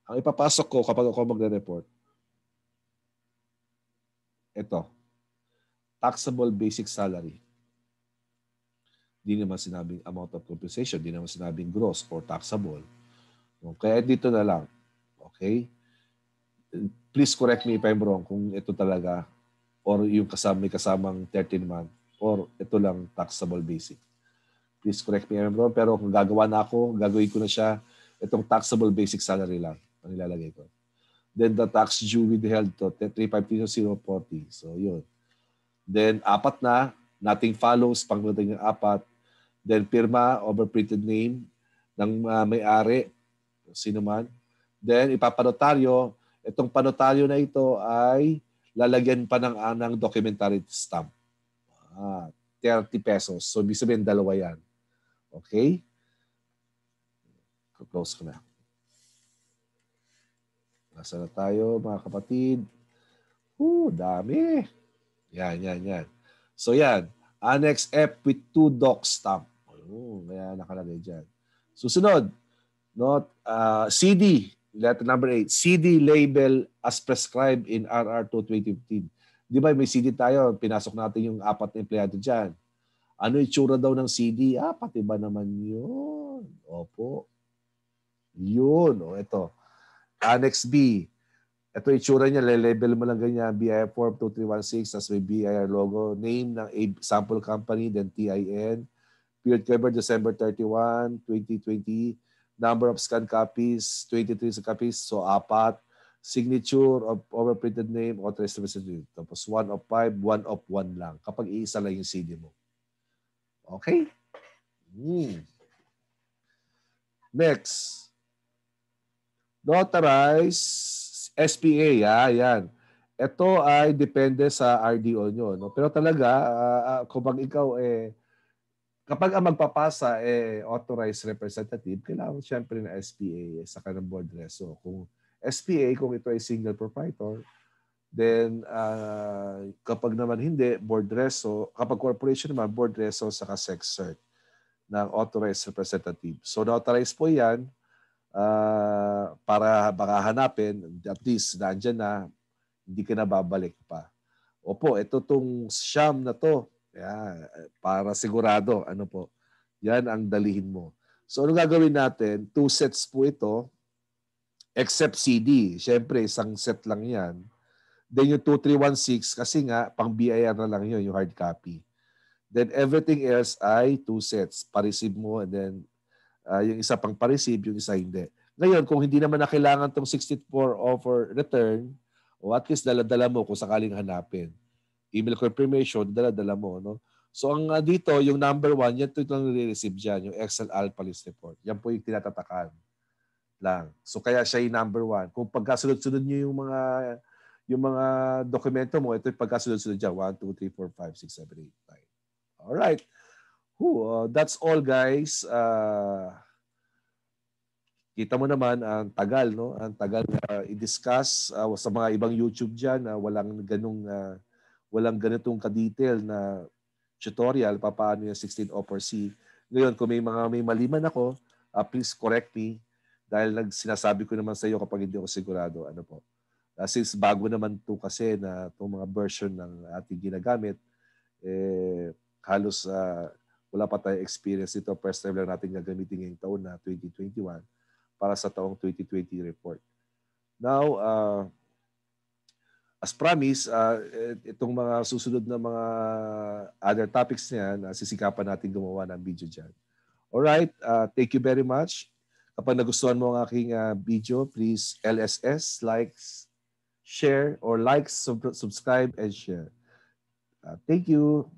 Ang ipapasok ko kapag ako magre-report, ito, taxable basic salary. Di naman sinabing amount of compensation, di naman sinabing gross or taxable. Kaya dito na lang. Okay? Please correct me if I'm wrong kung ito talaga or yung may kasamang 13-month or ito lang taxable basic. Please correct me if I'm wrong. Pero kung gagawa na ako, gagawin ko na siya, itong taxable basic salary lang ang nilalagay ko. Then the tax due withheld to 353,040. So yun. Then 4 na, nothing follows, pagdating ng 4. Then pirma, overprinted name ng may-ari, sino man. Then ipapanotaryo, itong panotaryo na ito ay lalagyan pa ng documentary stamp. 30 pesos. So ibig sabihin, 2 yan. Okay? Close ko na. Nasa na tayo, mga kapatid? Dami. Yan. So yan. Annex F with 2 doc stamp. Kaya nakalagay dyan. Susunod. CD, letter number 8. CD label as prescribed in RR 2015. Di ba may CD tayo? Pinasok natin yung 4 na empleyado dyan. Ano itsura daw ng CD? Pati ba naman yun? Opo. Yun. Ito. Annex B. Ito itsura niya. Le-label mo lang ganyan. BIR form 2316. Tapos may BIR logo. Name ng sample company. Then TIN. Period cover December 31, 2020. Number of scanned copies, 23 copies. So 4. Signature of overprinted name, authorized representative. Tapos 1 of 5, 1 of 1 lang. Kapag iisa lang yung CD mo. Okay? Next. Notarize SPA. Yan. Ito ay depende sa RDO nyo. No? Pero talaga, kapag ikaw kapag ang magpapasa authorized representative, kailangan siyempre na SPA sa kanang board reso. Kung SPA, kung ito ay single proprietor, then kapag naman hindi, board reso. Kapag corporation naman, board reso sa sex cert ng authorized representative. So, na-authorize po yan para baka hanapin, at least nandyan na, hindi ka na babalik pa. Opo, ito tong siyam na to. Para sigurado, ano po, yan ang dalihin mo. So, ano gagawin natin? 2 sets po ito, except CD. Siyempre, isang set lang yan. Then yung 2316, kasi nga, pang BIR na lang yun, yung hard copy. Then everything else ay 2 sets. Pa-receive mo, and then yung isa pang pa-receive, yung isa hindi. Ngayon, kung hindi naman na kailangan itong 64 offer return, o at least dala-dala mo kung sakaling hanapin. Email confirmation, dala-dala mo. No? So ang dito, yung number 1, yan ito lang nire-receive dyan, yung Excel Alpha List Report. Yan po yung tinatatakan lang. So kaya siya yung number 1. Kung pagkasunod-sunod nyo yung mga dokumento mo, ito yung pagkasunod-sunod dyan. 1, 2, 3, 4, 5, 6, 7, 8, 9. Alright. That's all, guys. Kita mo naman ang tagal, no? Ang tagal na i-discuss sa mga ibang YouTube diyan na walang ganitong ka-detail na tutorial paano yung 16 upper C. Ngayon, kung may mali man ako, please correct me dahil sinasabi ko naman sa iyo kapag hindi ako sigurado. Ano po? Since bago naman to kasi na itong mga version ng ating ginagamit, halos wala pa tayong experience ito. First time lang natin gagamitin ngayong taon na 2021 para sa taong 2020 report. Now, as promised, itong mga susunod na mga other topics niyan, sisikapan natin gumawa ng video dyan. Alright, thank you very much. Kapag nagustuhan mo ang aking video, please LSS, likes, share, or subscribe and share. Thank you.